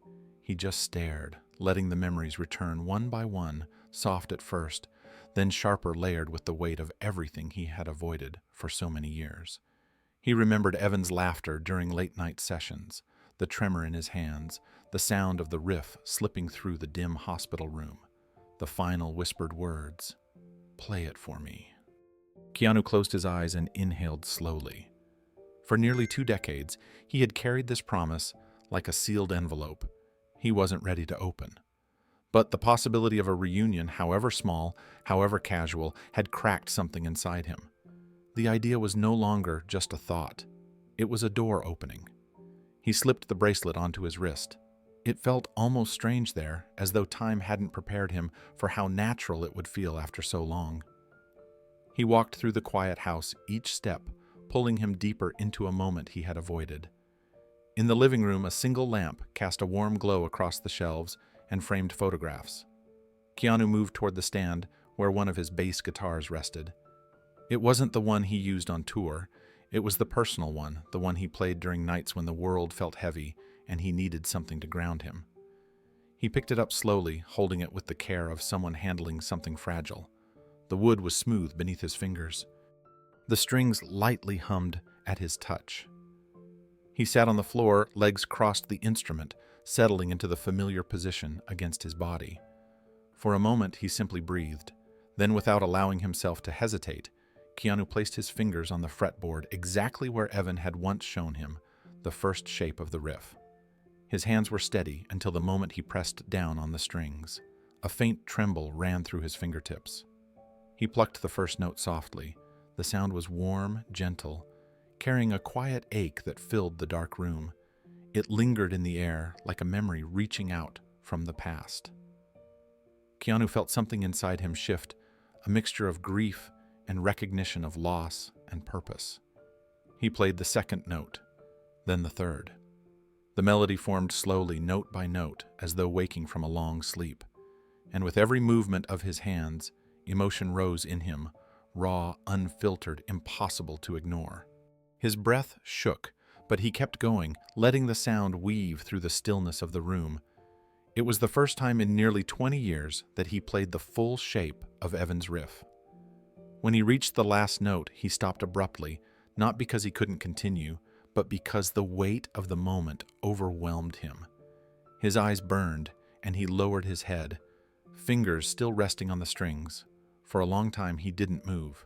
He just stared, letting the memories return one by one, soft at first, then sharper, layered with the weight of everything he had avoided for so many years. He remembered Evan's laughter during late-night sessions, the tremor in his hands, the sound of the riff slipping through the dim hospital room, the final whispered words, "Play it for me." Keanu closed his eyes and inhaled slowly. For nearly 2 decades, he had carried this promise like a sealed envelope he wasn't ready to open. But the possibility of a reunion, however small, however casual, had cracked something inside him. The idea was no longer just a thought. It was a door opening. He slipped the bracelet onto his wrist. It felt almost strange there, as though time hadn't prepared him for how natural it would feel after so long. He walked through the quiet house, each step pulling him deeper into a moment he had avoided. In the living room, a single lamp cast a warm glow across the shelves and framed photographs. Keanu moved toward the stand where one of his bass guitars rested. It wasn't the one he used on tour. It was the personal one, the one he played during nights when the world felt heavy and he needed something to ground him. He picked it up slowly, holding it with the care of someone handling something fragile. The wood was smooth beneath his fingers. The strings lightly hummed at his touch. He sat on the floor, legs crossed the instrument, settling into the familiar position against his body. For a moment, he simply breathed. Then, without allowing himself to hesitate, Keanu placed his fingers on the fretboard exactly where Evan had once shown him the first shape of the riff. His hands were steady until the moment he pressed down on the strings. A faint tremble ran through his fingertips. He plucked the first note softly. The sound was warm, gentle, carrying a quiet ache that filled the dark room. It lingered in the air like a memory reaching out from the past. Keanu felt something inside him shift, a mixture of grief and recognition of loss and purpose. He played the second note, then the third. The melody formed slowly, note by note, as though waking from a long sleep. And with every movement of his hands, emotion rose in him, raw, unfiltered, impossible to ignore. His breath shook, but he kept going, letting the sound weave through the stillness of the room. It was the first time in nearly 20 years that he played the full shape of Evan's riff. When he reached the last note, he stopped abruptly, not because he couldn't continue, but because the weight of the moment overwhelmed him. His eyes burned, and he lowered his head, fingers still resting on the strings. For a long time he didn't move.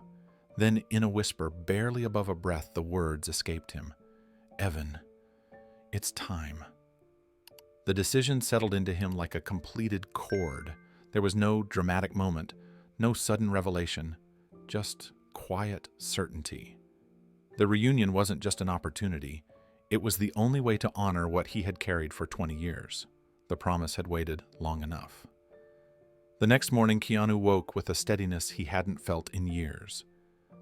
Then, in a whisper, barely above a breath, the words escaped him. "Evan, it's time." The decision settled into him like a completed chord. There was no dramatic moment, no sudden revelation, just quiet certainty. The reunion wasn't just an opportunity. It was the only way to honor what he had carried for 20 years. The promise had waited long enough. The next morning, Keanu woke with a steadiness he hadn't felt in years.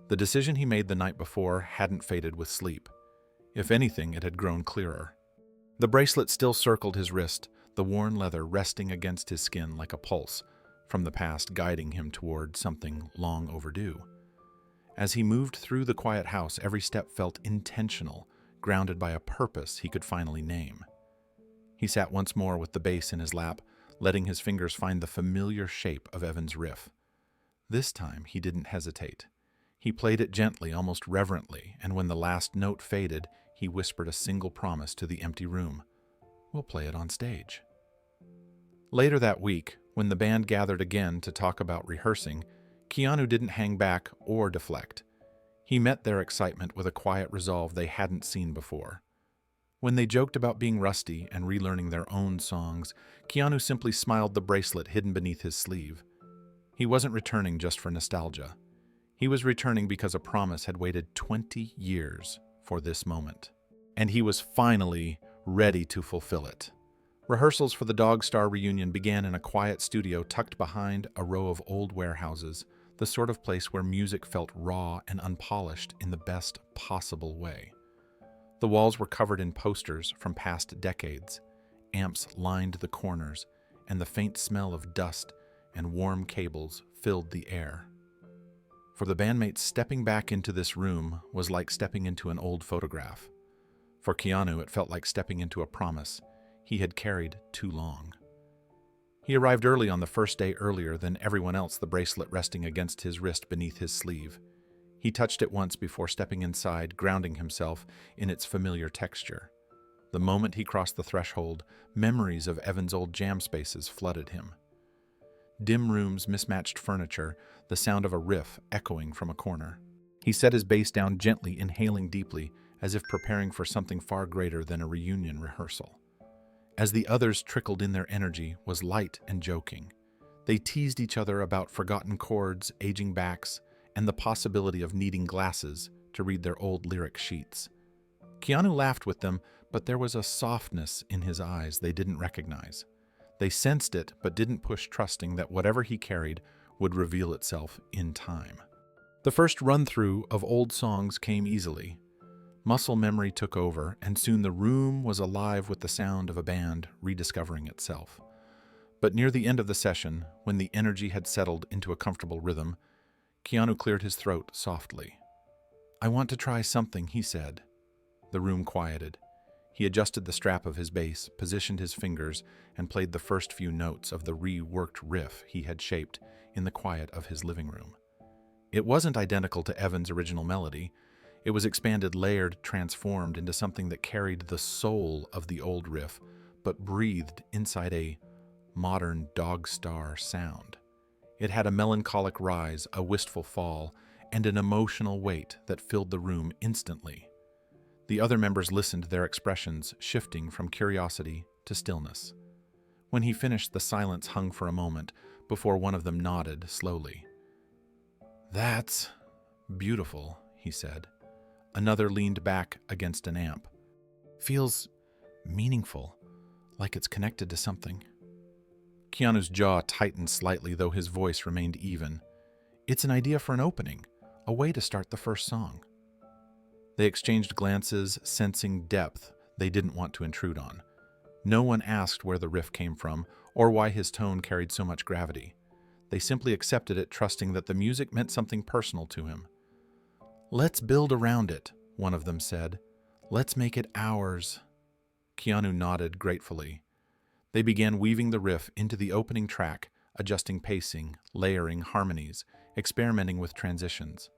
The decision he made the night before hadn't faded with sleep. If anything, it had grown clearer. The bracelet still circled his wrist, the worn leather resting against his skin like a pulse from the past, guiding him toward something long overdue. As he moved through the quiet house, every step felt intentional, grounded by a purpose he could finally name. He sat once more with the bass in his lap, letting his fingers find the familiar shape of Evan's riff. This time he didn't hesitate. He played it gently, almost reverently, and when the last note faded, he whispered a single promise to the empty room. "We'll play it on stage." Later that week, when the band gathered again to talk about rehearsing, Keanu didn't hang back or deflect. He met their excitement with a quiet resolve they hadn't seen before. When they joked about being rusty and relearning their own songs, Keanu simply smiled, the bracelet hidden beneath his sleeve. He wasn't returning just for nostalgia. He was returning because a promise had waited 20 years for this moment. And he was finally ready to fulfill it. Rehearsals for the Dogstar reunion began in a quiet studio tucked behind a row of old warehouses, the sort of place where music felt raw and unpolished in the best possible way. The walls were covered in posters from past decades. Amps lined the corners, and the faint smell of dust and warm cables filled the air. For the bandmates, stepping back into this room was like stepping into an old photograph. For Keanu, it felt like stepping into a promise he had carried too long. He arrived early on the first day, earlier than everyone else, the bracelet resting against his wrist beneath his sleeve. He touched it once before stepping inside, grounding himself in its familiar texture. The moment he crossed the threshold, memories of Evan's old jam spaces flooded him. Dim rooms, mismatched furniture, the sound of a riff echoing from a corner. He set his bass down gently, inhaling deeply, as if preparing for something far greater than a reunion rehearsal. As the others trickled in, their energy was light and joking. They teased each other about forgotten chords, aging backs, and the possibility of needing glasses to read their old lyric sheets. Keanu laughed with them, but there was a softness in his eyes they didn't recognize. They sensed it, but didn't push, trusting that whatever he carried would reveal itself in time. The first run-through of old songs came easily. Muscle memory took over, and soon the room was alive with the sound of a band rediscovering itself. But near the end of the session, when the energy had settled into a comfortable rhythm, Keanu cleared his throat softly. "I want to try something," he said. The room quieted. He adjusted the strap of his bass, positioned his fingers, and played the first few notes of the reworked riff he had shaped in the quiet of his living room. It wasn't identical to Evan's original melody. It was expanded, layered, transformed into something that carried the soul of the old riff, but breathed inside a modern Dogstar sound. It had a melancholic rise, a wistful fall, and an emotional weight that filled the room instantly. The other members listened, their expressions shifting from curiosity to stillness. When he finished, the silence hung for a moment before one of them nodded slowly. "That's beautiful," he said. Another leaned back against an amp. "Feels meaningful, like it's connected to something." Keanu's jaw tightened slightly, though his voice remained even. "It's an idea for an opening, a way to start the first song." They exchanged glances, sensing depth they didn't want to intrude on. No one asked where the riff came from or why his tone carried so much gravity. They simply accepted it, trusting that the music meant something personal to him. "Let's build around it," one of them said. "Let's make it ours." Keanu nodded gratefully. They began weaving the riff into the opening track, adjusting pacing, layering harmonies, experimenting with transitions.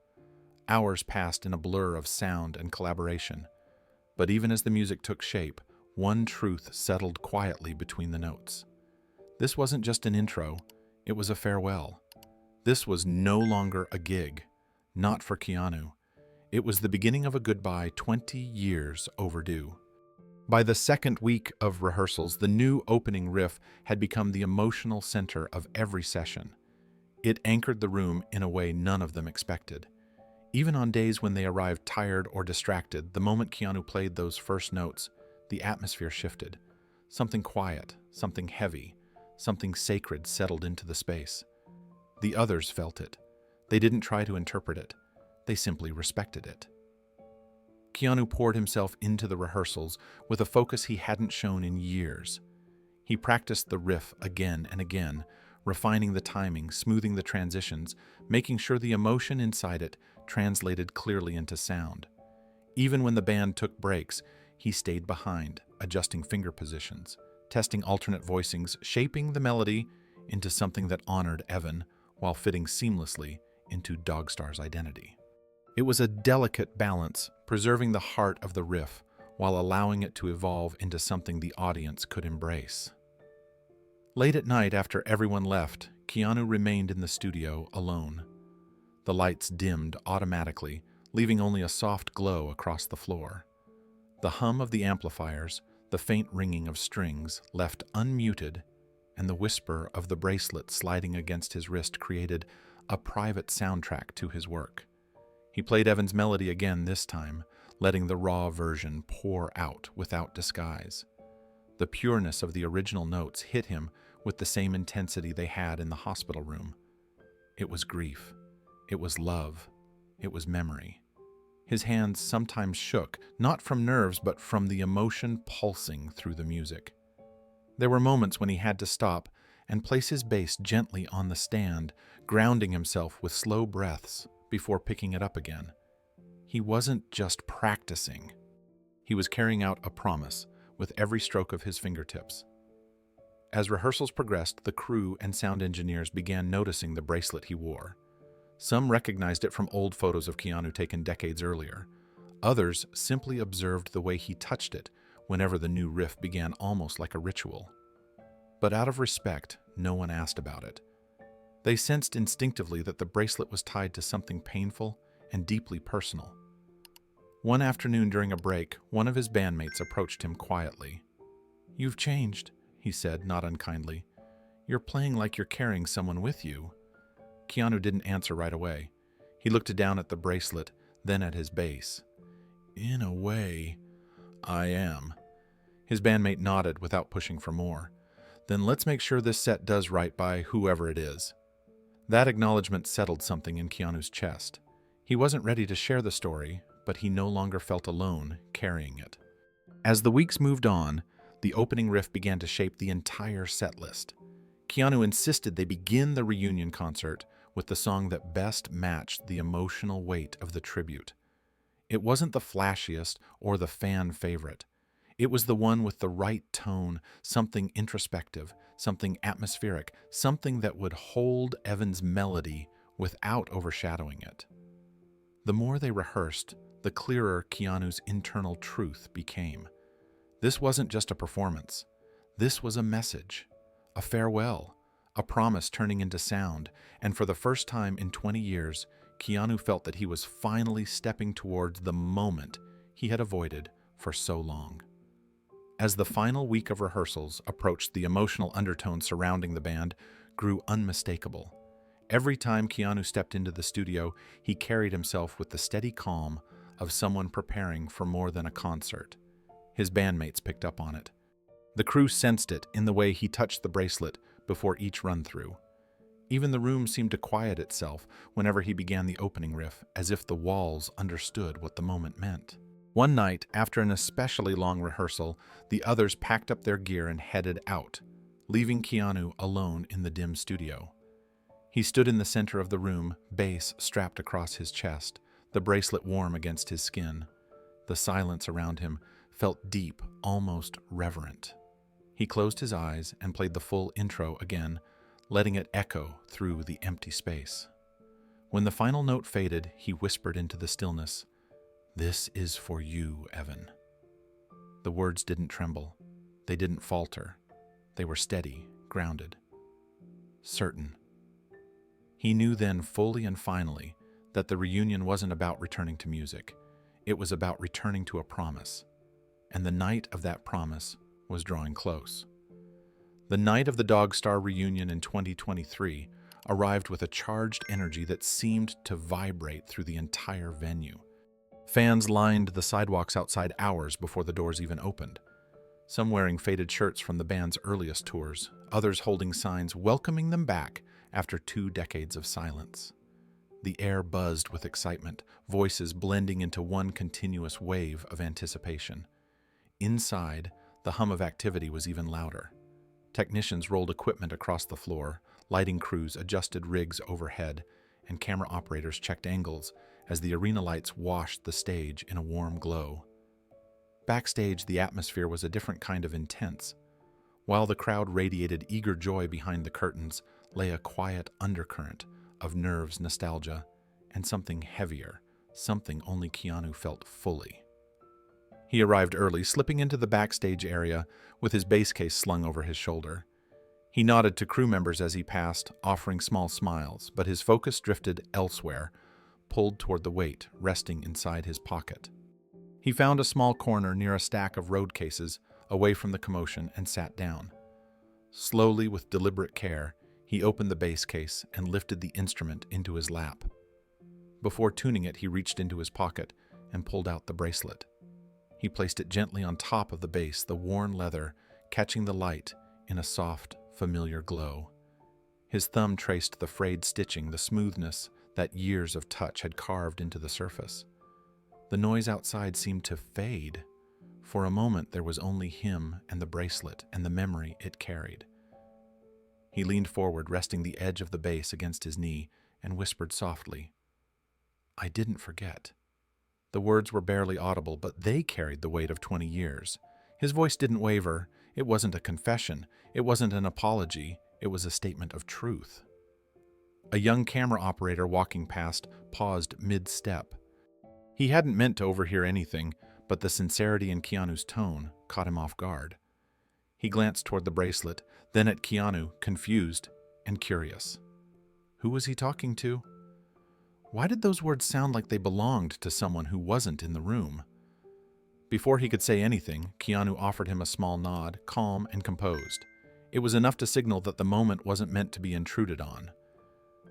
Hours passed in a blur of sound and collaboration. But even as the music took shape, one truth settled quietly between the notes. This wasn't just an intro, it was a farewell. This was no longer a gig, not for Keanu. It was the beginning of a goodbye 20 years overdue. By the second week of rehearsals, the new opening riff had become the emotional center of every session. It anchored the room in a way none of them expected. Even on days when they arrived tired or distracted, the moment Keanu played those first notes, the atmosphere shifted. Something quiet, something heavy, something sacred settled into the space. The others felt it. They didn't try to interpret it. They simply respected it. Keanu poured himself into the rehearsals with a focus he hadn't shown in years. He practiced the riff again and again, refining the timing, smoothing the transitions, making sure the emotion inside it translated clearly into sound. Even when the band took breaks, he stayed behind, adjusting finger positions, testing alternate voicings, shaping the melody into something that honored Evan while fitting seamlessly into Dogstar's identity. It was a delicate balance, preserving the heart of the riff while allowing it to evolve into something the audience could embrace. Late at night, after everyone left, Keanu remained in the studio alone. The lights dimmed automatically, leaving only a soft glow across the floor. The hum of the amplifiers, the faint ringing of strings left unmuted, and the whisper of the bracelet sliding against his wrist created a private soundtrack to his work. He played Evan's melody again this time, letting the raw version pour out without disguise. The pureness of the original notes hit him with the same intensity they had in the hospital room. It was grief. It was love. It was memory. His hands sometimes shook, not from nerves, but from the emotion pulsing through the music. There were moments when he had to stop and place his bass gently on the stand, grounding himself with slow breaths before picking it up again. He wasn't just practicing. He was carrying out a promise with every stroke of his fingertips. As rehearsals progressed, the crew and sound engineers began noticing the bracelet he wore. Some recognized it from old photos of Keanu taken decades earlier. Others simply observed the way he touched it whenever the new riff began, almost like a ritual. But out of respect, no one asked about it. They sensed instinctively that the bracelet was tied to something painful and deeply personal. One afternoon during a break, one of his bandmates approached him quietly. "You've changed," he said, not unkindly. "You're playing like you're carrying someone with you." Keanu didn't answer right away. He looked down at the bracelet, then at his bass. "In a way, I am." His bandmate nodded without pushing for more. "Then let's make sure this set does right by whoever it is." That acknowledgement settled something in Keanu's chest. He wasn't ready to share the story, but he no longer felt alone carrying it. As the weeks moved on, the opening riff began to shape the entire set list. Keanu insisted they begin the reunion concert with the song that best matched the emotional weight of the tribute. It wasn't the flashiest or the fan favorite. It was the one with the right tone, something introspective, something atmospheric, something that would hold Evan's melody without overshadowing it. The more they rehearsed, the clearer Keanu's internal truth became. This wasn't just a performance. This was a message, a farewell, a promise turning into sound, and for the first time in 20 years, Keanu felt that he was finally stepping towards the moment he had avoided for so long. As the final week of rehearsals approached, the emotional undertone surrounding the band grew unmistakable. Every time Keanu stepped into the studio, he carried himself with the steady calm of someone preparing for more than a concert. His bandmates picked up on it. The crew sensed it in the way he touched the bracelet before each run-through. Even the room seemed to quiet itself whenever he began the opening riff, as if the walls understood what the moment meant. One night, after an especially long rehearsal, the others packed up their gear and headed out, leaving Keanu alone in the dim studio. He stood in the center of the room, bass strapped across his chest, the bracelet warm against his skin. The silence around him felt deep, almost reverent. He closed his eyes and played the full intro again, letting it echo through the empty space. When the final note faded, he whispered into the stillness, "This is for you, Evan." The words didn't tremble. They didn't falter. They were steady, grounded, certain. He knew then fully and finally that the reunion wasn't about returning to music. It was about returning to a promise. And the night of that promise was drawing close. The night of the Dogstar reunion in 2023 arrived with a charged energy that seemed to vibrate through the entire venue. Fans lined the sidewalks outside hours before the doors even opened. Some wearing faded shirts from the band's earliest tours, others holding signs welcoming them back after 2 decades of silence. The air buzzed with excitement, voices blending into one continuous wave of anticipation. Inside, the hum of activity was even louder. Technicians rolled equipment across the floor, lighting crews adjusted rigs overhead, and camera operators checked angles as the arena lights washed the stage in a warm glow. Backstage, the atmosphere was a different kind of intense. While the crowd radiated eager joy behind the curtains, lay a quiet undercurrent of nerves, nostalgia, and something heavier, something only Keanu felt fully. He arrived early, slipping into the backstage area with his bass case slung over his shoulder. He nodded to crew members as he passed, offering small smiles, but his focus drifted elsewhere, pulled toward the weight resting inside his pocket. He found a small corner near a stack of road cases, away from the commotion, and sat down. Slowly, with deliberate care, he opened the bass case and lifted the instrument into his lap. Before tuning it, he reached into his pocket and pulled out the bracelet. He placed it gently on top of the bass, the worn leather catching the light in a soft, familiar glow. His thumb traced the frayed stitching, the smoothness that years of touch had carved into the surface. The noise outside seemed to fade. For a moment, there was only him and the bracelet and the memory it carried. He leaned forward, resting the edge of the bass against his knee, and whispered softly, "I didn't forget." The words were barely audible, but they carried the weight of 20 years. His voice didn't waver. It wasn't a confession. It wasn't an apology. It was a statement of truth. A young camera operator walking past paused mid-step. He hadn't meant to overhear anything, but the sincerity in Keanu's tone caught him off guard. He glanced toward the bracelet, then at Keanu, confused and curious. Who was he talking to? Why did those words sound like they belonged to someone who wasn't in the room? Before he could say anything, Keanu offered him a small nod, calm and composed. It was enough to signal that the moment wasn't meant to be intruded on.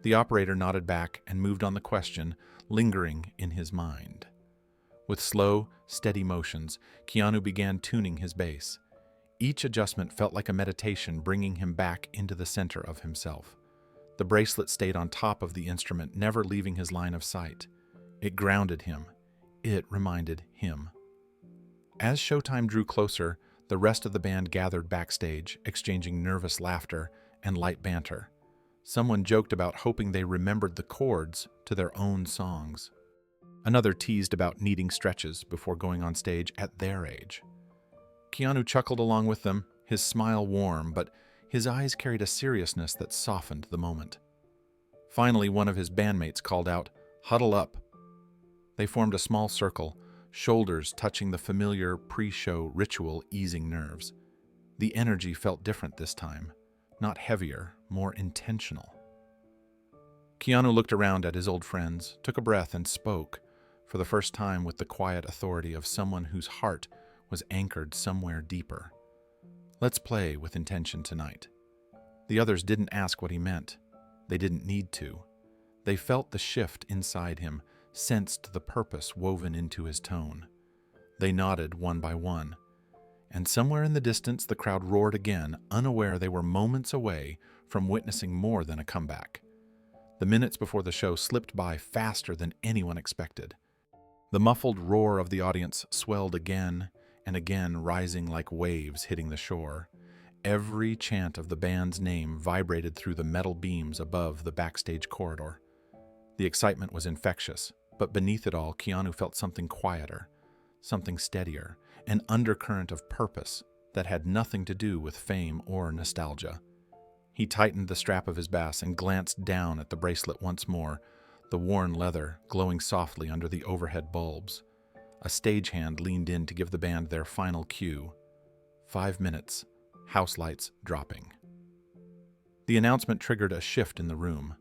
The operator nodded back and moved on the question, lingering in his mind. With slow, steady motions, Keanu began tuning his bass. Each adjustment felt like a meditation, bringing him back into the center of himself. The bracelet stayed on top of the instrument, never leaving his line of sight. It grounded him. It reminded him. As showtime drew closer, the rest of the band gathered backstage, exchanging nervous laughter and light banter. Someone joked about hoping they remembered the chords to their own songs. Another teased about needing stretches before going on stage at their age. Keanu chuckled along with them, his smile warm, but his eyes carried a seriousness that softened the moment. Finally, one of his bandmates called out, "Huddle up." They formed a small circle, shoulders touching the familiar pre-show ritual easing nerves. The energy felt different this time, not heavier, more intentional. Keanu looked around at his old friends, took a breath, and spoke, for the first time with the quiet authority of someone whose heart was anchored somewhere deeper. "Let's play with intention tonight." The others didn't ask what he meant. They didn't need to. They felt the shift inside him, sensed the purpose woven into his tone. They nodded one by one. And somewhere in the distance, the crowd roared again, unaware they were moments away from witnessing more than a comeback. The minutes before the show slipped by faster than anyone expected. The muffled roar of the audience swelled again and again, rising like waves hitting the shore. Every chant of the band's name vibrated through the metal beams above the backstage corridor. The excitement was infectious, but beneath it all, Keanu felt something quieter, something steadier, an undercurrent of purpose that had nothing to do with fame or nostalgia. He tightened the strap of his bass and glanced down at the bracelet once more, the worn leather glowing softly under the overhead bulbs. A stagehand leaned in to give the band their final cue. 5 minutes, house lights dropping. The announcement triggered a shift in the room.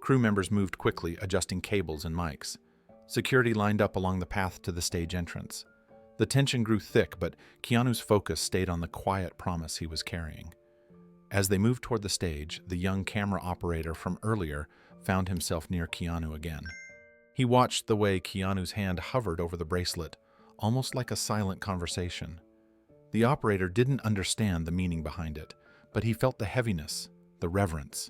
Crew members moved quickly, adjusting cables and mics. Security lined up along the path to the stage entrance. The tension grew thick, but Keanu's focus stayed on the quiet promise he was carrying. As they moved toward the stage, the young camera operator from earlier found himself near Keanu again. He watched the way Keanu's hand hovered over the bracelet, almost like a silent conversation. The operator didn't understand the meaning behind it, but he felt the heaviness, the reverence.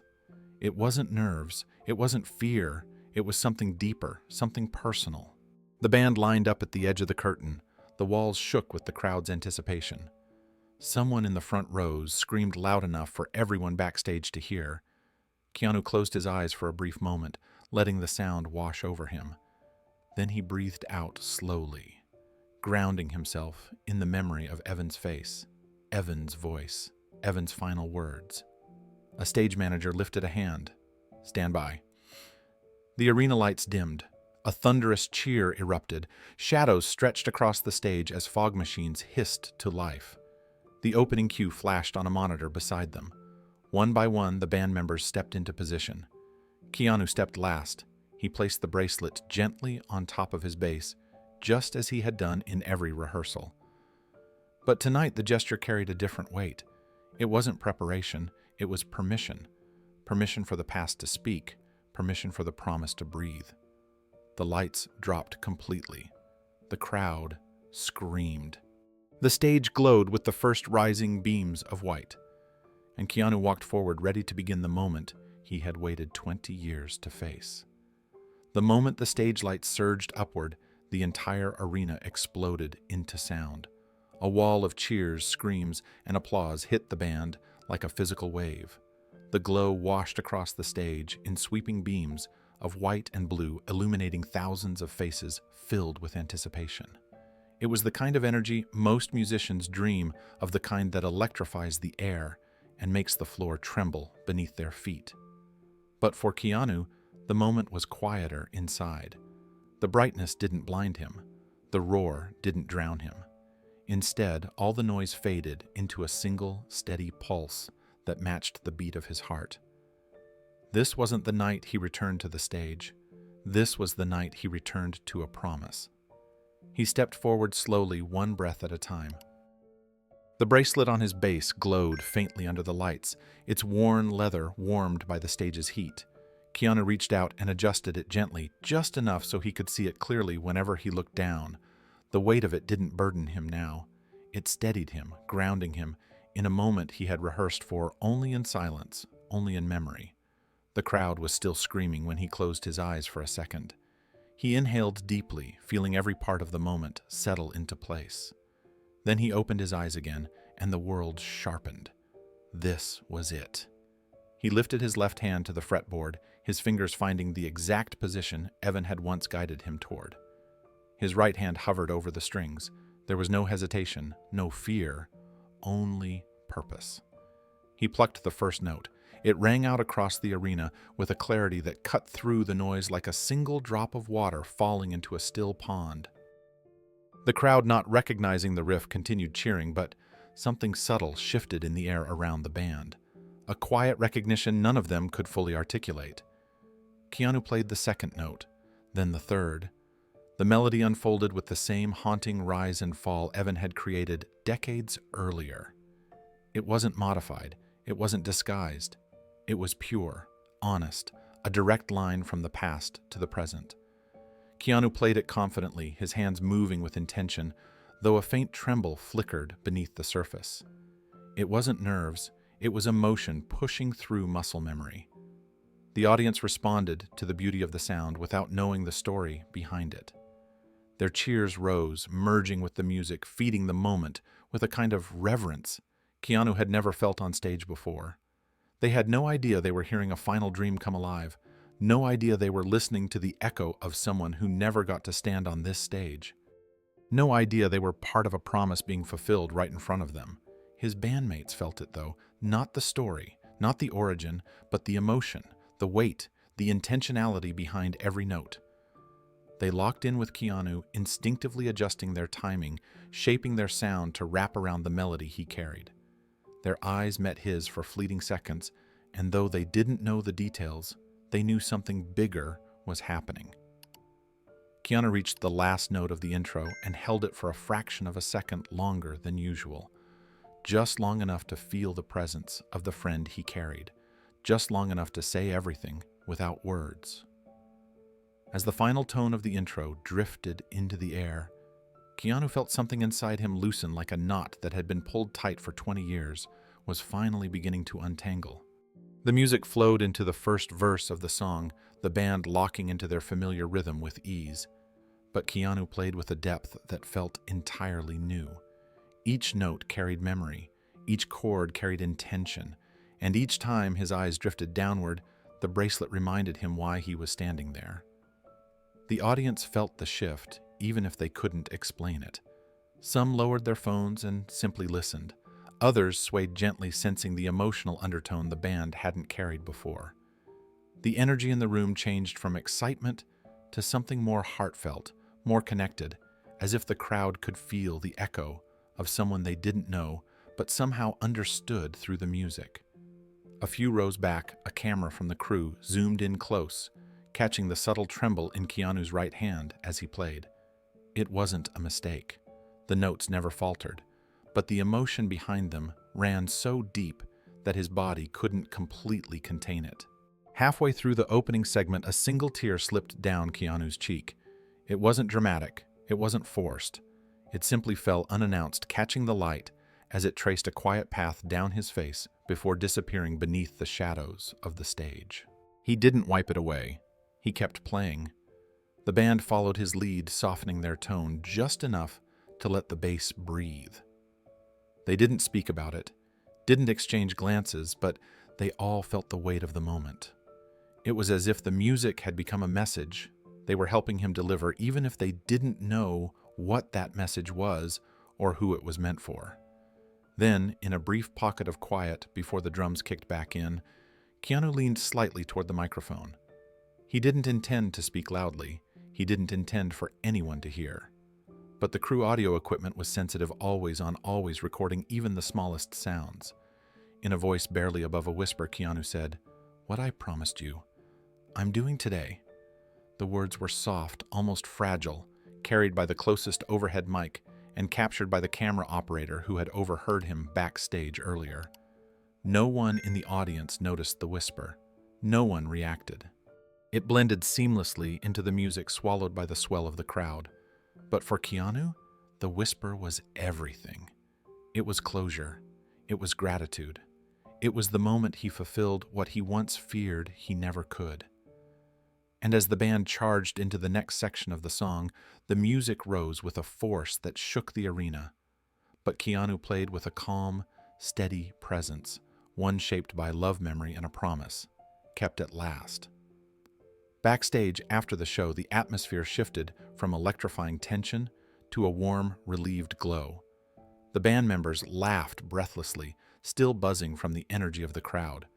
It wasn't nerves, it wasn't fear, it was something deeper, something personal. The band lined up at the edge of the curtain. The walls shook with the crowd's anticipation. Someone in the front rows screamed loud enough for everyone backstage to hear. Keanu closed his eyes for a brief moment, letting the sound wash over him. Then he breathed out slowly, grounding himself in the memory of Evan's face, Evan's voice, Evan's final words. A stage manager lifted a hand. "Stand by." The arena lights dimmed. A thunderous cheer erupted. Shadows stretched across the stage as fog machines hissed to life. The opening cue flashed on a monitor beside them. One by one, the band members stepped into position. Keanu stepped last. He placed the bracelet gently on top of his bass, just as he had done in every rehearsal. But tonight, the gesture carried a different weight. It wasn't preparation, it was permission. Permission for the past to speak, permission for the promise to breathe. The lights dropped completely. The crowd screamed. The stage glowed with the first rising beams of white, and Keanu walked forward, ready to begin the moment he had waited 20 years to face. The moment the stage lights surged upward, the entire arena exploded into sound. A wall of cheers, screams, and applause hit the band like a physical wave. The glow washed across the stage in sweeping beams of white and blue, illuminating thousands of faces filled with anticipation. It was the kind of energy most musicians dream of, the kind that electrifies the air and makes the floor tremble beneath their feet. But for Keanu, the moment was quieter inside. The brightness didn't blind him. The roar didn't drown him. Instead, all the noise faded into a single, steady pulse that matched the beat of his heart. This wasn't the night he returned to the stage. This was the night he returned to a promise. He stepped forward slowly, one breath at a time. The bracelet on his bass glowed faintly under the lights, its worn leather warmed by the stage's heat. Keanu reached out and adjusted it gently, just enough so he could see it clearly whenever he looked down. The weight of it didn't burden him now. It steadied him, grounding him, in a moment he had rehearsed for only in silence, only in memory. The crowd was still screaming when he closed his eyes for a second. He inhaled deeply, feeling every part of the moment settle into place. Then he opened his eyes again, and the world sharpened. This was it. He lifted his left hand to the fretboard, his fingers finding the exact position Evan had once guided him toward. His right hand hovered over the strings. There was no hesitation, no fear, only purpose. He plucked the first note. It rang out across the arena with a clarity that cut through the noise like a single drop of water falling into a still pond. The crowd, not recognizing the riff, continued cheering, but something subtle shifted in the air around the band. A quiet recognition none of them could fully articulate. Keanu played the second note, then the third. The melody unfolded with the same haunting rise and fall Evan had created decades earlier. It wasn't modified. It wasn't disguised. It was pure, honest, a direct line from the past to the present. Keanu played it confidently, his hands moving with intention, though a faint tremble flickered beneath the surface. It wasn't nerves, it was emotion pushing through muscle memory. The audience responded to the beauty of the sound without knowing the story behind it. Their cheers rose, merging with the music, feeding the moment with a kind of reverence Keanu had never felt on stage before. They had no idea they were hearing a final dream come alive, no idea they were listening to the echo of someone who never got to stand on this stage. No idea they were part of a promise being fulfilled right in front of them. His bandmates felt it, though, not the story, not the origin, but the emotion, the weight, the intentionality behind every note. They locked in with Keanu, instinctively adjusting their timing, shaping their sound to wrap around the melody he carried. Their eyes met his for fleeting seconds, and though they didn't know the details, they knew something bigger was happening. Keanu reached the last note of the intro and held it for a fraction of a second longer than usual, just long enough to feel the presence of the friend he carried, just long enough to say everything without words. As the final tone of the intro drifted into the air, Keanu felt something inside him loosen like a knot that had been pulled tight for 20 years was finally beginning to untangle. The music flowed into the first verse of the song, the band locking into their familiar rhythm with ease. But Keanu played with a depth that felt entirely new. Each note carried memory, each chord carried intention, and each time his eyes drifted downward, the bracelet reminded him why he was standing there. The audience felt the shift, even if they couldn't explain it. Some lowered their phones and simply listened. Others swayed gently, sensing the emotional undertone the band hadn't carried before. The energy in the room changed from excitement to something more heartfelt, more connected, as if the crowd could feel the echo of someone they didn't know, but somehow understood through the music. A few rows back, a camera from the crew zoomed in close, catching the subtle tremble in Keanu's right hand as he played. It wasn't a mistake. The notes never faltered, but the emotion behind them ran so deep that his body couldn't completely contain it. Halfway through the opening segment, a single tear slipped down Keanu's cheek. It wasn't dramatic, it wasn't forced. It simply fell unannounced, catching the light as it traced a quiet path down his face before disappearing beneath the shadows of the stage. He didn't wipe it away. He kept playing. The band followed his lead, softening their tone just enough to let the bass breathe. They didn't speak about it, didn't exchange glances, but they all felt the weight of the moment. It was as if the music had become a message they were helping him deliver, even if they didn't know what that message was or who it was meant for. Then, in a brief pocket of quiet before the drums kicked back in, Keanu leaned slightly toward the microphone. He didn't intend to speak loudly. He didn't intend for anyone to hear. But the crew audio equipment was sensitive, always on, always recording even the smallest sounds. In a voice barely above a whisper, Keanu said, "What I promised you, I'm doing today." The words were soft, almost fragile, carried by the closest overhead mic and captured by the camera operator who had overheard him backstage earlier. No one in the audience noticed the whisper. No one reacted. It blended seamlessly into the music, swallowed by the swell of the crowd. But for Keanu, the whisper was everything. It was closure. It was gratitude. It was the moment he fulfilled what he once feared he never could. And as the band charged into the next section of the song, the music rose with a force that shook the arena. But Keanu played with a calm, steady presence, one shaped by love, memory, and a promise, kept at last. Backstage after the show, the atmosphere shifted from electrifying tension to a warm, relieved glow. The band members laughed breathlessly, still buzzing from the energy of the crowd.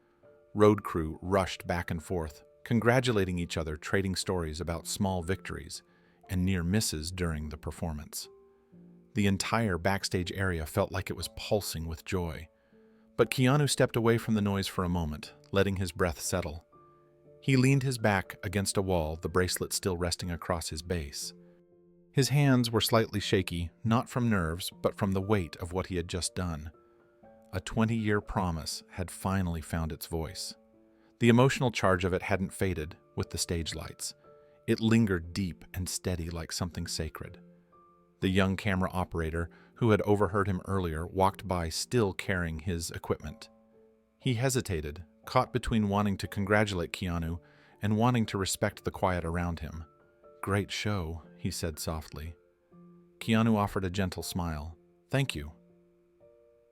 Road crew rushed back and forth, congratulating each other, trading stories about small victories and near misses during the performance. The entire backstage area felt like it was pulsing with joy. But Keanu stepped away from the noise for a moment, letting his breath settle. He leaned his back against a wall, the bracelet still resting across his base. His hands were slightly shaky, not from nerves, but from the weight of what he had just done. A 20-year promise had finally found its voice. The emotional charge of it hadn't faded with the stage lights. It lingered deep and steady like something sacred. The young camera operator, who had overheard him earlier, walked by still carrying his equipment. He hesitated, caught between wanting to congratulate Keanu and wanting to respect the quiet around him. "Great show," he said softly. Keanu offered a gentle smile. "Thank you."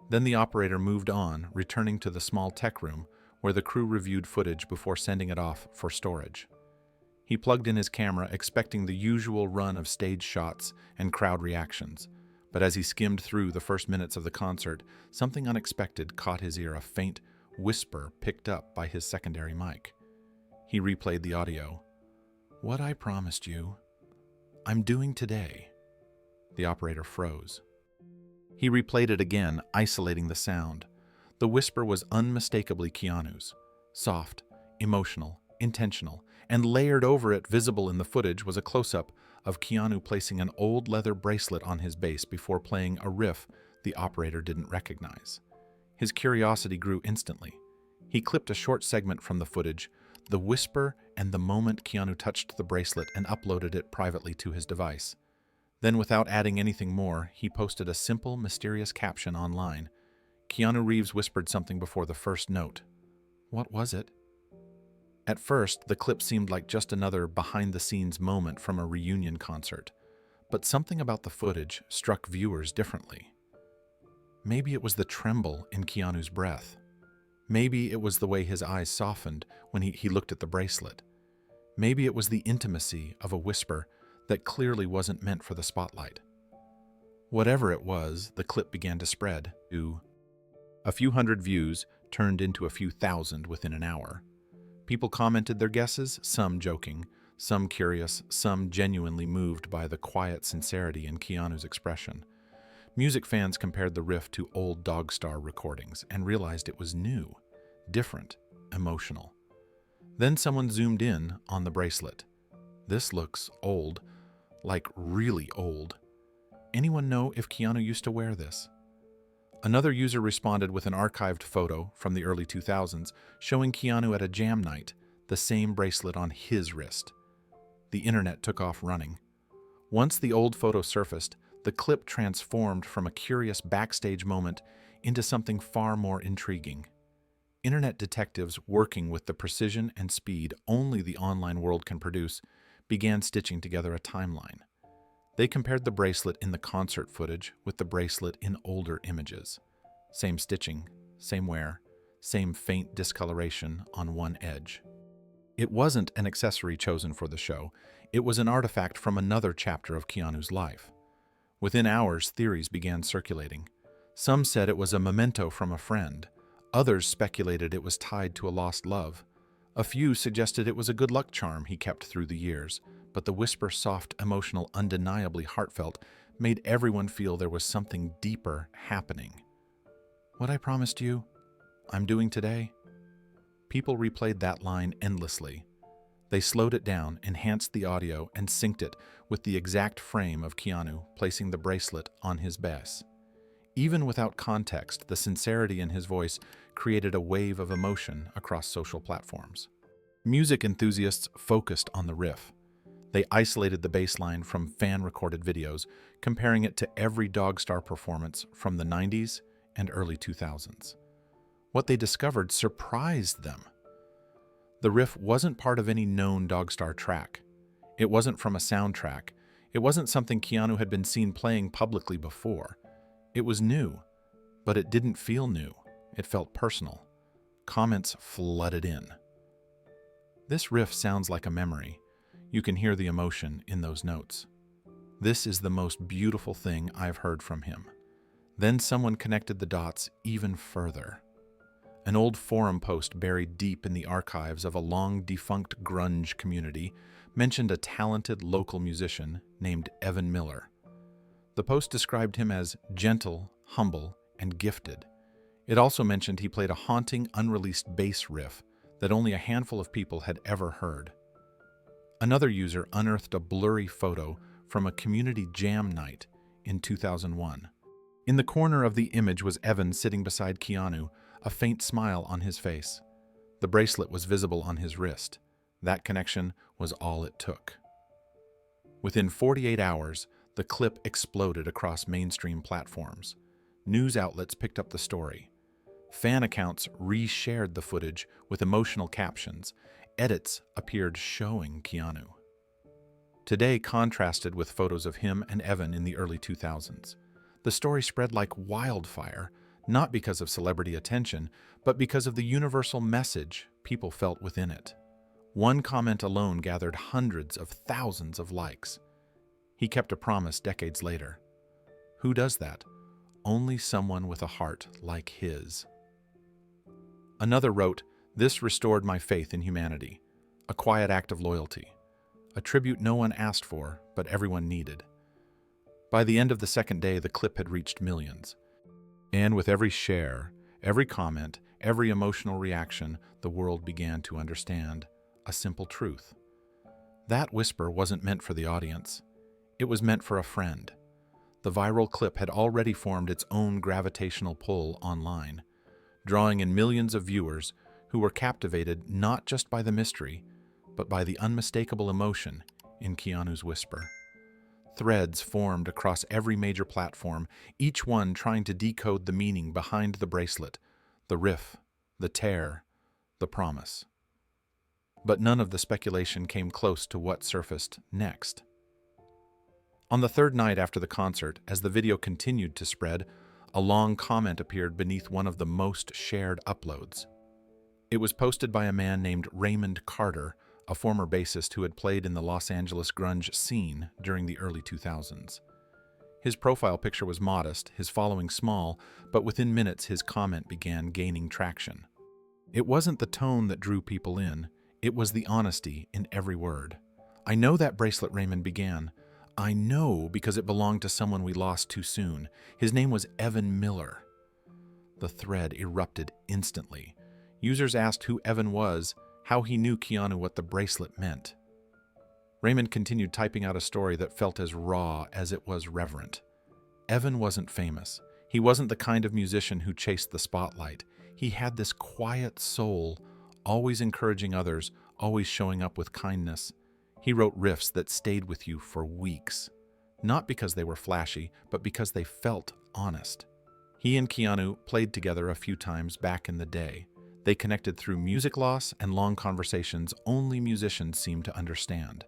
Then the operator moved on, returning to the small tech room where the crew reviewed footage before sending it off for storage. He plugged in his camera, expecting the usual run of stage shots and crowd reactions. But as he skimmed through the first minutes of the concert, something unexpected caught his ear, a faint whisper picked up by his secondary mic. He replayed the audio. "What I promised you, I'm doing today." The operator froze. He replayed it again, isolating the sound. The whisper was unmistakably Keanu's. Soft, emotional, intentional, and layered over it, visible in the footage, was a close-up of Keanu placing an old leather bracelet on his bass before playing a riff the operator didn't recognize. His curiosity grew instantly. He clipped a short segment from the footage, the whisper and the moment Keanu touched the bracelet, and uploaded it privately to his device. Then, without adding anything more, he posted a simple, mysterious caption online. Keanu Reeves whispered something before the first note. What was it? At first, the clip seemed like just another behind-the-scenes moment from a reunion concert, but something about the footage struck viewers differently. Maybe it was the tremble in Keanu's breath. Maybe it was the way his eyes softened when he looked at the bracelet. Maybe it was the intimacy of a whisper that clearly wasn't meant for the spotlight. Whatever it was, the clip began to spread. A few hundred views turned into a few thousand within an hour. People commented their guesses, some joking, some curious, some genuinely moved by the quiet sincerity in Keanu's expression. Music fans compared the riff to old Dogstar recordings and realized it was new, different, emotional. Then someone zoomed in on the bracelet. This looks old, like really old. Anyone know if Keanu used to wear this? Another user responded with an archived photo from the early 2000s showing Keanu at a jam night, the same bracelet on his wrist. The internet took off running. Once the old photo surfaced, the clip transformed from a curious backstage moment into something far more intriguing. Internet detectives, working with the precision and speed only the online world can produce, began stitching together a timeline. They compared the bracelet in the concert footage with the bracelet in older images. Same stitching, same wear, same faint discoloration on one edge. It wasn't an accessory chosen for the show. It was an artifact from another chapter of Keanu's life. Within hours, theories began circulating. Some said it was a memento from a friend. Others speculated it was tied to a lost love. A few suggested it was a good luck charm he kept through the years, but the whisper, soft, emotional, undeniably heartfelt, made everyone feel there was something deeper happening. What I promised you, I'm doing today. People replayed that line endlessly. They slowed it down, enhanced the audio, and synced it with the exact frame of Keanu placing the bracelet on his bass. Even without context, the sincerity in his voice created a wave of emotion across social platforms. Music enthusiasts focused on the riff. They isolated the bass line from fan-recorded videos, comparing it to every Dogstar performance from the 90s and early 2000s. What they discovered surprised them. The riff wasn't part of any known Dogstar track. It wasn't from a soundtrack. It wasn't something Keanu had been seen playing publicly before. It was new, but it didn't feel new. It felt personal. Comments flooded in. This riff sounds like a memory. You can hear the emotion in those notes. This is the most beautiful thing I've heard from him. Then someone connected the dots even further. An old forum post buried deep in the archives of a long-defunct grunge community mentioned a talented local musician named Evan Miller. The post described him as gentle, humble, and gifted. It also mentioned he played a haunting, unreleased bass riff that only a handful of people had ever heard. Another user unearthed a blurry photo from a community jam night in 2001. In the corner of the image was Evan sitting beside Keanu, a faint smile on his face. The bracelet was visible on his wrist. That connection was all it took. Within 48 hours, the clip exploded across mainstream platforms. News outlets picked up the story. Fan accounts reshared the footage with emotional captions. Edits appeared showing Keanu. Today contrasted with photos of him and Evan in the early 2000s. The story spread like wildfire, not because of celebrity attention, but because of the universal message people felt within it. One comment alone gathered hundreds of thousands of likes. He kept a promise decades later. Who does that? Only someone with a heart like his. Another wrote, "This restored my faith in humanity. A quiet act of loyalty. A tribute no one asked for, but everyone needed." By the end of the second day, the clip had reached millions. And with every share, every comment, every emotional reaction, the world began to understand a simple truth. That whisper wasn't meant for the audience. It was meant for a friend. The viral clip had already formed its own gravitational pull online, drawing in millions of viewers who were captivated not just by the mystery, but by the unmistakable emotion in Keanu's whisper. Threads formed across every major platform, each one trying to decode the meaning behind the bracelet, the riff, the tear, the promise. But none of the speculation came close to what surfaced next. On the third night after the concert, as the video continued to spread, a long comment appeared beneath one of the most shared uploads. It was posted by a man named Raymond Carter, a former bassist who had played in the Los Angeles grunge scene during the early 2000s. His profile picture was modest, his following small, but within minutes his comment began gaining traction. It wasn't the tone that drew people in, it was the honesty in every word. "I know that bracelet," Raymond began. "I know because it belonged to someone we lost too soon. His name was Evan Miller." The thread erupted instantly. Users asked who Evan was, how he knew Keanu, what the bracelet meant. Raymond continued typing out a story that felt as raw as it was reverent. Evan wasn't famous. He wasn't the kind of musician who chased the spotlight. He had this quiet soul, always encouraging others, always showing up with kindness. He wrote riffs that stayed with you for weeks, not because they were flashy, but because they felt honest. He and Keanu played together a few times back in the day. They connected through music loss and long conversations only musicians seemed to understand.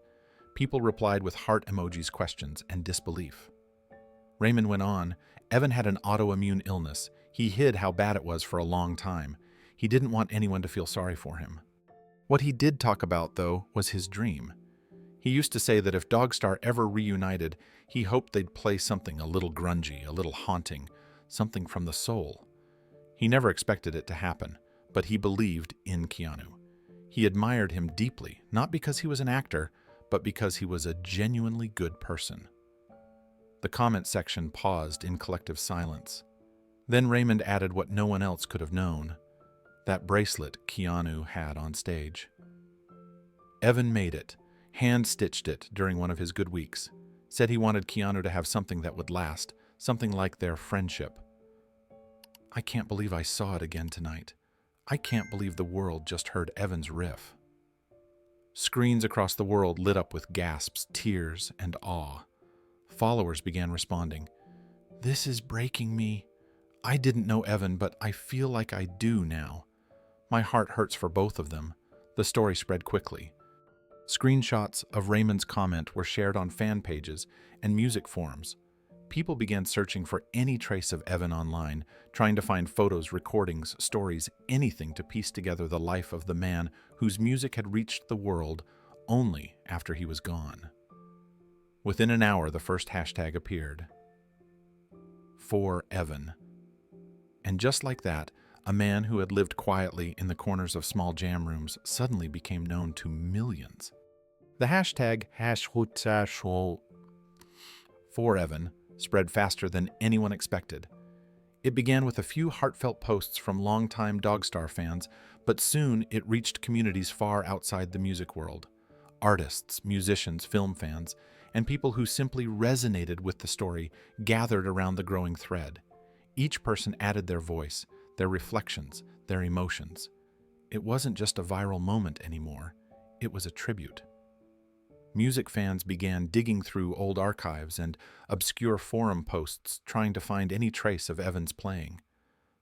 People replied with heart emojis, questions, and disbelief. Raymond went on, "Evan had an autoimmune illness. He hid how bad it was for a long time. He didn't want anyone to feel sorry for him." What he did talk about, though, was his dream. He used to say that if Dogstar ever reunited, he hoped they'd play something a little grungy, a little haunting, something from the soul. He never expected it to happen, but he believed in Keanu. He admired him deeply, not because he was an actor, but because he was a genuinely good person. The comment section paused in collective silence. Then Raymond added what no one else could have known: that bracelet Keanu had on stage. Evan made it, hand-stitched it during one of his good weeks, said he wanted Keanu to have something that would last, something like their friendship. "I can't believe I saw it again tonight. I can't believe the world just heard Evan's riff." Screens across the world lit up with gasps, tears, and awe. Followers began responding. "This is breaking me. I didn't know Evan, but I feel like I do now. My heart hurts for both of them." The story spread quickly. Screenshots of Raymond's comment were shared on fan pages and music forums. People began searching for any trace of Evan online, trying to find photos, recordings, stories, anything to piece together the life of the man whose music had reached the world only after he was gone. Within an hour, the first hashtag appeared: "For Evan." And just like that, a man who had lived quietly in the corners of small jam rooms suddenly became known to millions. The hashtag "For Evan" spread faster than anyone expected. It began with a few heartfelt posts from longtime Dogstar fans, but soon it reached communities far outside the music world. Artists, musicians, film fans, and people who simply resonated with the story gathered around the growing thread. Each person added their voice, their reflections, their emotions. It wasn't just a viral moment anymore, it was a tribute. Music fans began digging through old archives and obscure forum posts trying to find any trace of Evan's playing.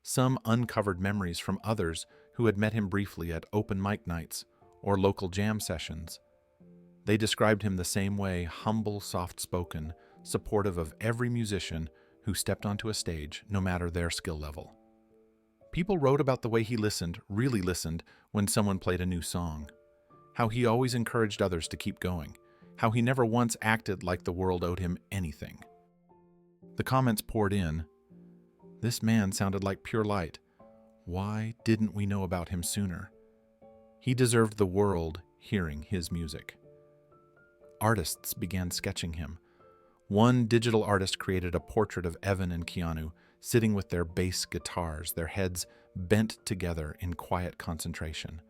Some uncovered memories from others who had met him briefly at open mic nights or local jam sessions. They described him the same way: humble, soft-spoken, supportive of every musician who stepped onto a stage, no matter their skill level. People wrote about the way he listened, really listened, when someone played a new song. How he always encouraged others to keep going. How he never once acted like the world owed him anything. The comments poured in. This man sounded like pure light. Why didn't we know about him sooner? He deserved the world hearing his music. Artists began sketching him. One digital artist created a portrait of Evan and Keanu sitting with their bass guitars, their heads bent together in quiet concentration.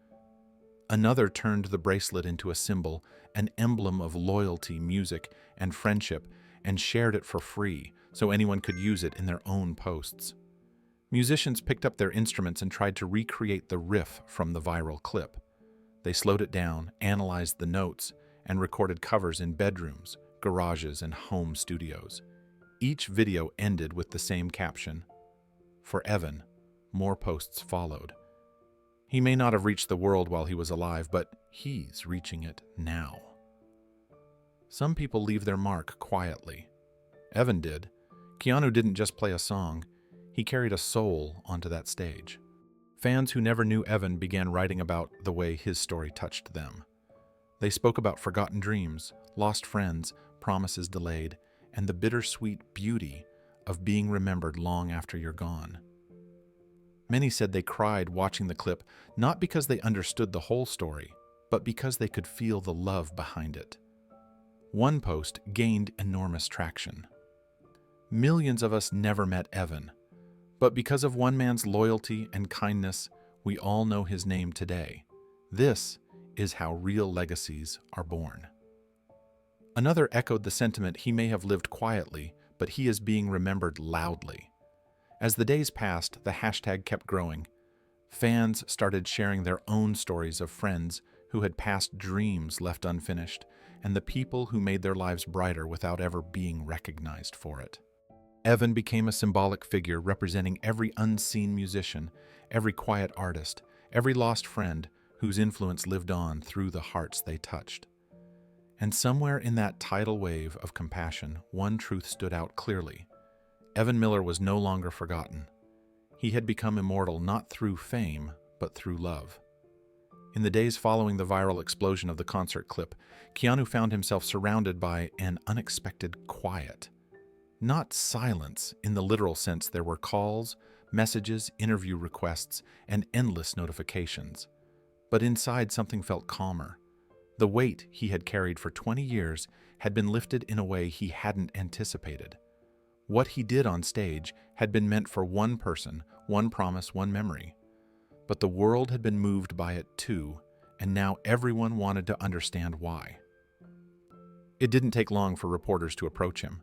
Another turned the bracelet into a symbol, an emblem of loyalty, music, and friendship, and shared it for free so anyone could use it in their own posts. Musicians picked up their instruments and tried to recreate the riff from the viral clip. They slowed it down, analyzed the notes, and recorded covers in bedrooms, garages, and home studios. Each video ended with the same caption. For Evan, more posts followed. He may not have reached the world while he was alive, but he's reaching it now. Some people leave their mark quietly. Evan did. Keanu didn't just play a song, he carried a soul onto that stage. Fans who never knew Evan began writing about the way his story touched them. They spoke about forgotten dreams, lost friends, promises delayed, and the bittersweet beauty of being remembered long after you're gone. Many said they cried watching the clip, not because they understood the whole story, but because they could feel the love behind it. One post gained enormous traction. Millions of us never met Evan, but because of one man's loyalty and kindness, we all know his name today. This is how real legacies are born. Another echoed the sentiment: he may have lived quietly, but he is being remembered loudly. As the days passed, the hashtag kept growing. Fans started sharing their own stories of friends who had past dreams left unfinished, and the people who made their lives brighter without ever being recognized for it. Evan became a symbolic figure representing every unseen musician, every quiet artist, every lost friend whose influence lived on through the hearts they touched. And somewhere in that tidal wave of compassion, one truth stood out clearly. Evan Miller was no longer forgotten. He had become immortal not through fame, but through love. In the days following the viral explosion of the concert clip, Keanu found himself surrounded by an unexpected quiet. Not silence in the literal sense. There were calls, messages, interview requests, and endless notifications. But inside, something felt calmer. The weight he had carried for 20 years had been lifted in a way he hadn't anticipated. What he did on stage had been meant for one person, one promise, one memory. But the world had been moved by it too, and now everyone wanted to understand why. It didn't take long for reporters to approach him.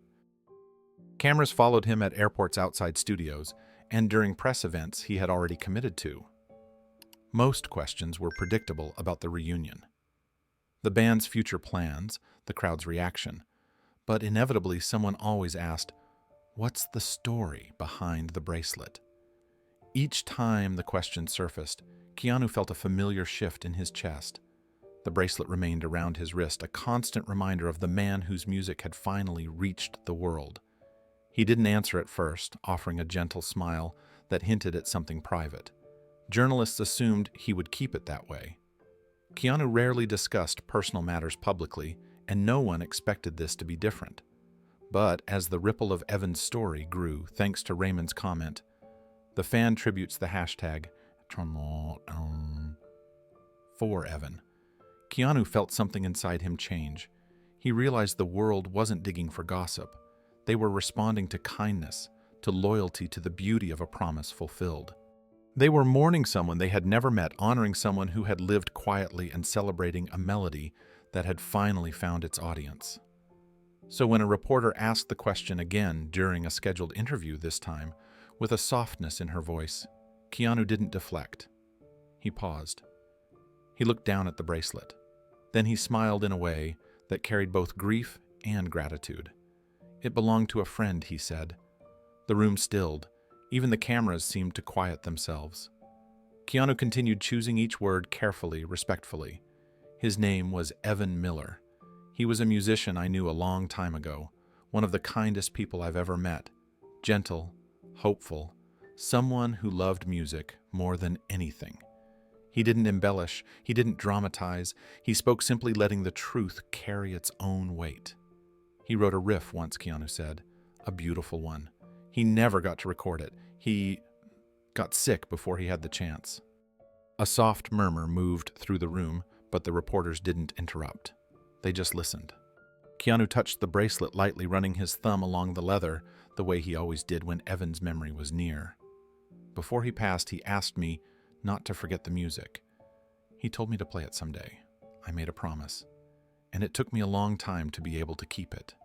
Cameras followed him at airports outside studios, and during press events he had already committed to. Most questions were predictable about the reunion. The band's future plans, the crowd's reaction. But inevitably, someone always asked, "What's the story behind the bracelet?" Each time the question surfaced, Keanu felt a familiar shift in his chest. The bracelet remained around his wrist, a constant reminder of the man whose music had finally reached the world. He didn't answer at first, offering a gentle smile that hinted at something private. Journalists assumed he would keep it that way. Keanu rarely discussed personal matters publicly, and no one expected this to be different. But as the ripple of Evan's story grew, thanks to Raymond's comment, the fan tributes the hashtag for Evan. Keanu felt something inside him change. He realized the world wasn't digging for gossip. They were responding to kindness, to loyalty, to the beauty of a promise fulfilled. They were mourning someone they had never met, honoring someone who had lived quietly, and celebrating a melody that had finally found its audience. So when a reporter asked the question again during a scheduled interview this time, with a softness in her voice, Keanu didn't deflect. He paused. He looked down at the bracelet. Then he smiled in a way that carried both grief and gratitude. "It belonged to a friend," he said. The room stilled. Even the cameras seemed to quiet themselves. Keanu continued, choosing each word carefully, respectfully. His name was Evan Miller, He was a musician I knew a long time ago, one of the kindest people I've ever met, gentle, hopeful, someone who loved music more than anything. He didn't embellish, he didn't dramatize, he spoke simply letting the truth carry its own weight. He wrote a riff once, Keanu said, a beautiful one. He never got to record it. He got sick before he had the chance. A soft murmur moved through the room, but the reporters didn't interrupt. They just listened. Keanu touched the bracelet lightly, running his thumb along the leather, the way he always did when Evan's memory was near. Before he passed, he asked me not to forget the music. He told me to play it someday. I made a promise, and it took me a long time to be able to keep it.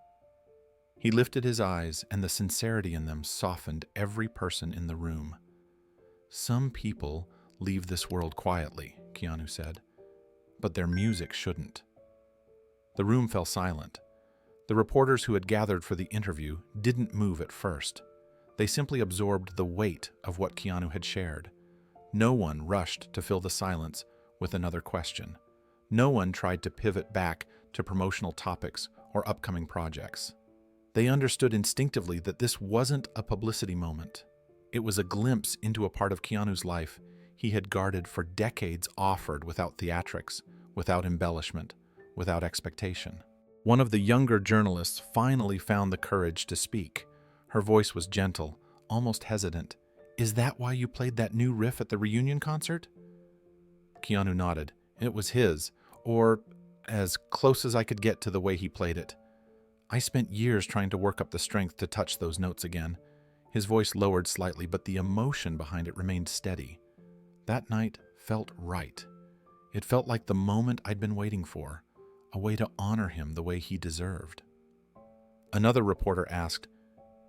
He lifted his eyes, and the sincerity in them softened every person in the room. Some people leave this world quietly, Keanu said, but their music shouldn't. The room fell silent. The reporters who had gathered for the interview didn't move at first. They simply absorbed the weight of what Keanu had shared. No one rushed to fill the silence with another question. No one tried to pivot back to promotional topics or upcoming projects. They understood instinctively that this wasn't a publicity moment. It was a glimpse into a part of Keanu's life he had guarded for decades, offered without theatrics, without embellishment, without expectation. One of the younger journalists finally found the courage to speak. Her voice was gentle, almost hesitant. "Is that why you played that new riff at the reunion concert?" Keanu nodded. It was his, or as close as I could get to the way he played it. I spent years trying to work up the strength to touch those notes again. His voice lowered slightly, but the emotion behind it remained steady. That night felt right. It felt like the moment I'd been waiting for, a way to honor him the way he deserved. Another reporter asked,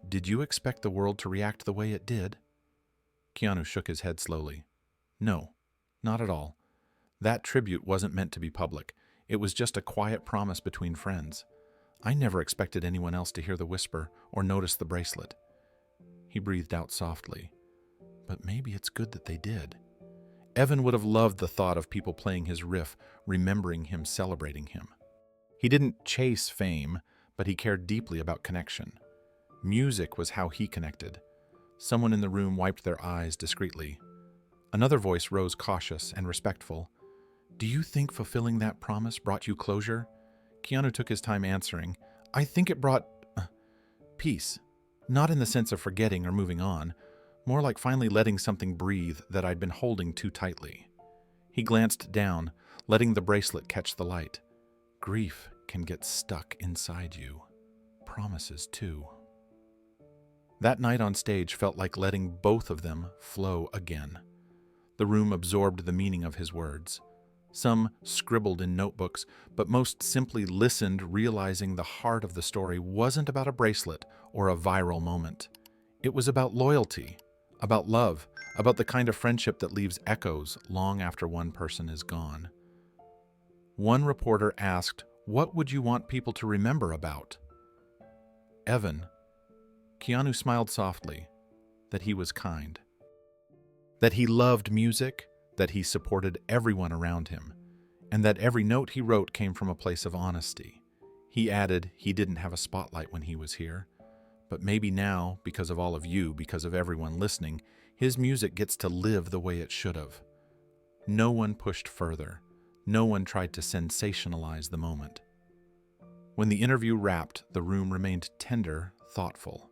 "Did you expect the world to react the way it did?" Keanu shook his head slowly. "No, not at all. That tribute wasn't meant to be public. It was just a quiet promise between friends. I never expected anyone else to hear the whisper or notice the bracelet." He breathed out softly. "But maybe it's good that they did." Evan would have loved the thought of people playing his riff, remembering him, celebrating him. He didn't chase fame, but he cared deeply about connection. Music was how he connected. Someone in the room wiped their eyes discreetly. Another voice rose, cautious and respectful. "Do you think fulfilling that promise brought you closure?" Keanu took his time answering. "I think it brought peace. Not in the sense of forgetting or moving on, more like finally letting something breathe that I'd been holding too tightly." He glanced down, letting the bracelet catch the light. Grief can get stuck inside you. Promises, too. That night on stage felt like letting both of them flow again. The room absorbed the meaning of his words. Some scribbled in notebooks, but most simply listened, realizing the heart of the story wasn't about a bracelet or a viral moment. It was about loyalty, about love, about the kind of friendship that leaves echoes long after one person is gone. One reporter asked, "What would you want people to remember about?" Evan. Keanu smiled softly, that he was kind. That he loved music, that he supported everyone around him, and that every note he wrote came from a place of honesty. He added he didn't have a spotlight when he was here, but maybe now, because of all of you, because of everyone listening, his music gets to live the way it should have. No one pushed further. No one tried to sensationalize the moment. When the interview wrapped, the room remained tender, thoughtful.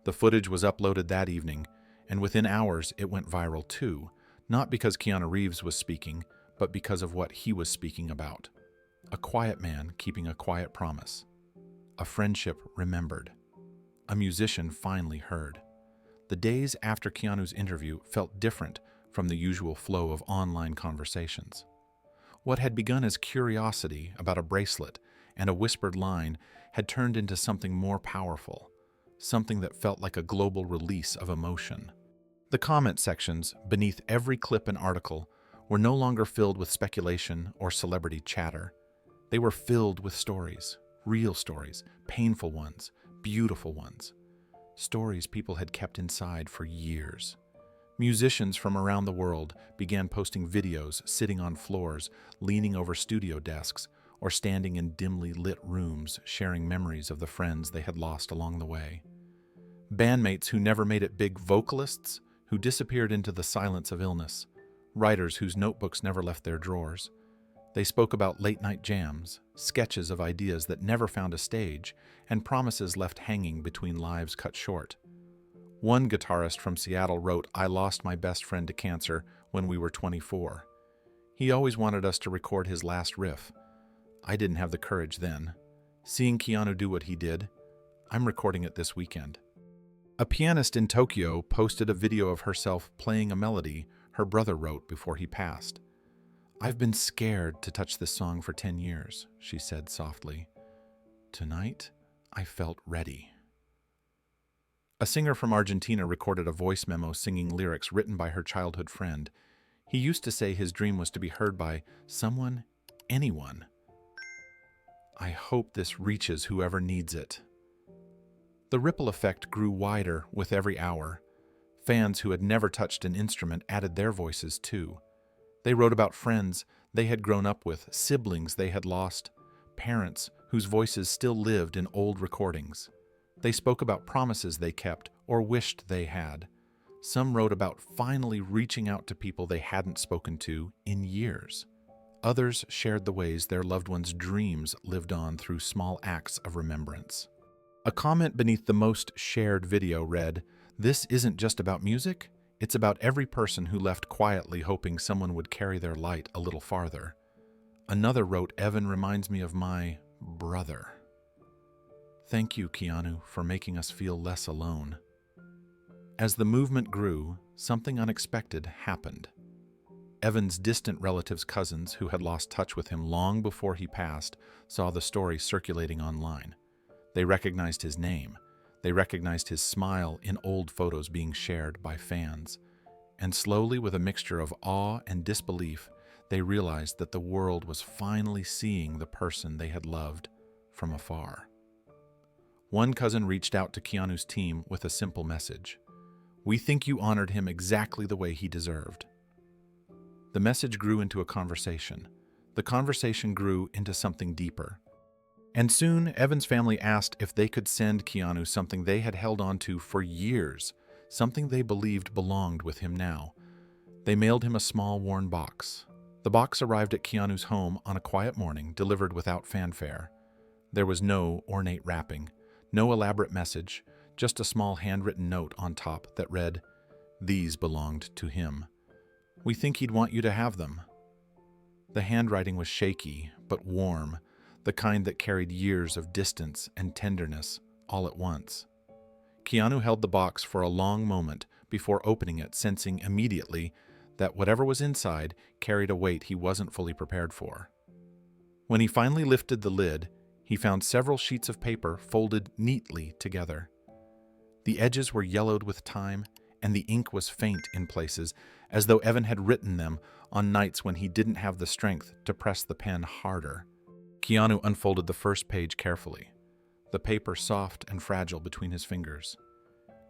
The footage was uploaded that evening, and within hours it went viral too, not because Keanu Reeves was speaking, but because of what he was speaking about. A quiet man keeping a quiet promise. A friendship remembered. A musician finally heard. The days after Keanu's interview felt different from the usual flow of online conversations. What had begun as curiosity about a bracelet and a whispered line had turned into something more powerful, something that felt like a global release of emotion. The comment sections beneath every clip and article were no longer filled with speculation or celebrity chatter. They were filled with stories, real stories, painful ones, beautiful ones. Stories people had kept inside for years. Musicians from around the world began posting videos sitting on floors, leaning over studio desks, or standing in dimly lit rooms sharing memories of the friends they had lost along the way. Bandmates who never made it big, vocalists who disappeared into the silence of illness, writers whose notebooks never left their drawers. They spoke about late-night jams, sketches of ideas that never found a stage, and promises left hanging between lives cut short. One guitarist from Seattle wrote, "I lost my best friend to cancer when we were 24. He always wanted us to record his last riff. I didn't have the courage then. Seeing Keanu do what he did, I'm recording it this weekend." A pianist in Tokyo posted a video of herself playing a melody her brother wrote before he passed. "I've been scared to touch this song for 10 years, she said softly. Tonight, I felt ready. A singer from Argentina recorded a voice memo singing lyrics written by her childhood friend. He used to say his dream was to be heard by someone, anyone. I hope this reaches whoever needs it. The ripple effect grew wider with every hour. Fans who had never touched an instrument added their voices too. They wrote about friends they had grown up with, siblings they had lost, parents whose voices still lived in old recordings. They spoke about promises they kept or wished they had. Some wrote about finally reaching out to people they hadn't spoken to in years. Others shared the ways their loved ones' dreams lived on through small acts of remembrance. A comment beneath the most shared video read, "This isn't just about music, it's about every person who left quietly hoping someone would carry their light a little farther." Another wrote, "Evan reminds me of my brother. Thank you, Keanu, for making us feel less alone." As the movement grew, something unexpected happened. Evan's distant relatives' cousins, who had lost touch with him long before he passed, saw the story circulating online. They recognized his name. They recognized his smile in old photos being shared by fans. And slowly, with a mixture of awe and disbelief, they realized that the world was finally seeing the person they had loved from afar. One cousin reached out to Keanu's team with a simple message. "We think you honored him exactly the way he deserved." The message grew into a conversation. The conversation grew into something deeper. And soon, Evan's family asked if they could send Keanu something they had held on to for years, something they believed belonged with him now. They mailed him a small, worn box. The box arrived at Keanu's home on a quiet morning, delivered without fanfare. There was no ornate wrapping, no elaborate message, just a small handwritten note on top that read, "These belonged to him. We think he'd want you to have them." The handwriting was shaky, but warm, the kind that carried years of distance and tenderness all at once. Keanu held the box for a long moment before opening it, sensing immediately that whatever was inside carried a weight he wasn't fully prepared for. When he finally lifted the lid, he found several sheets of paper folded neatly together. The edges were yellowed with time, and the ink was faint in places, as though Evan had written them on nights when he didn't have the strength to press the pen harder. Keanu unfolded the first page carefully, the paper soft and fragile between his fingers.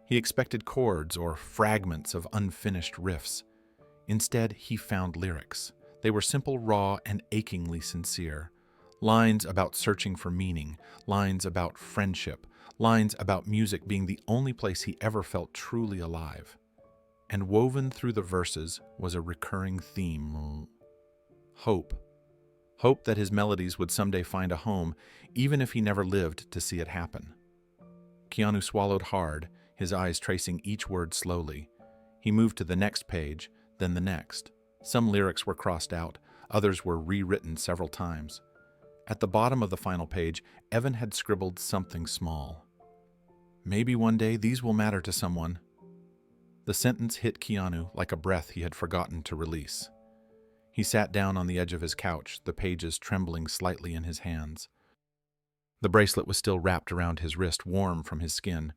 He expected chords or fragments of unfinished riffs. Instead, he found lyrics. They were simple, raw, and achingly sincere. Lines about searching for meaning, lines about friendship, lines about music being the only place he ever felt truly alive. And woven through the verses was a recurring theme: hope. Hope that his melodies would someday find a home, even if he never lived to see it happen. Keanu swallowed hard, his eyes tracing each word slowly. He moved to the next page, then the next. Some lyrics were crossed out, others were rewritten several times. At the bottom of the final page, Evan had scribbled something small. "Maybe one day these will matter to someone." The sentence hit Keanu like a breath he had forgotten to release. He sat down on the edge of his couch, the pages trembling slightly in his hands. The bracelet was still wrapped around his wrist, warm from his skin,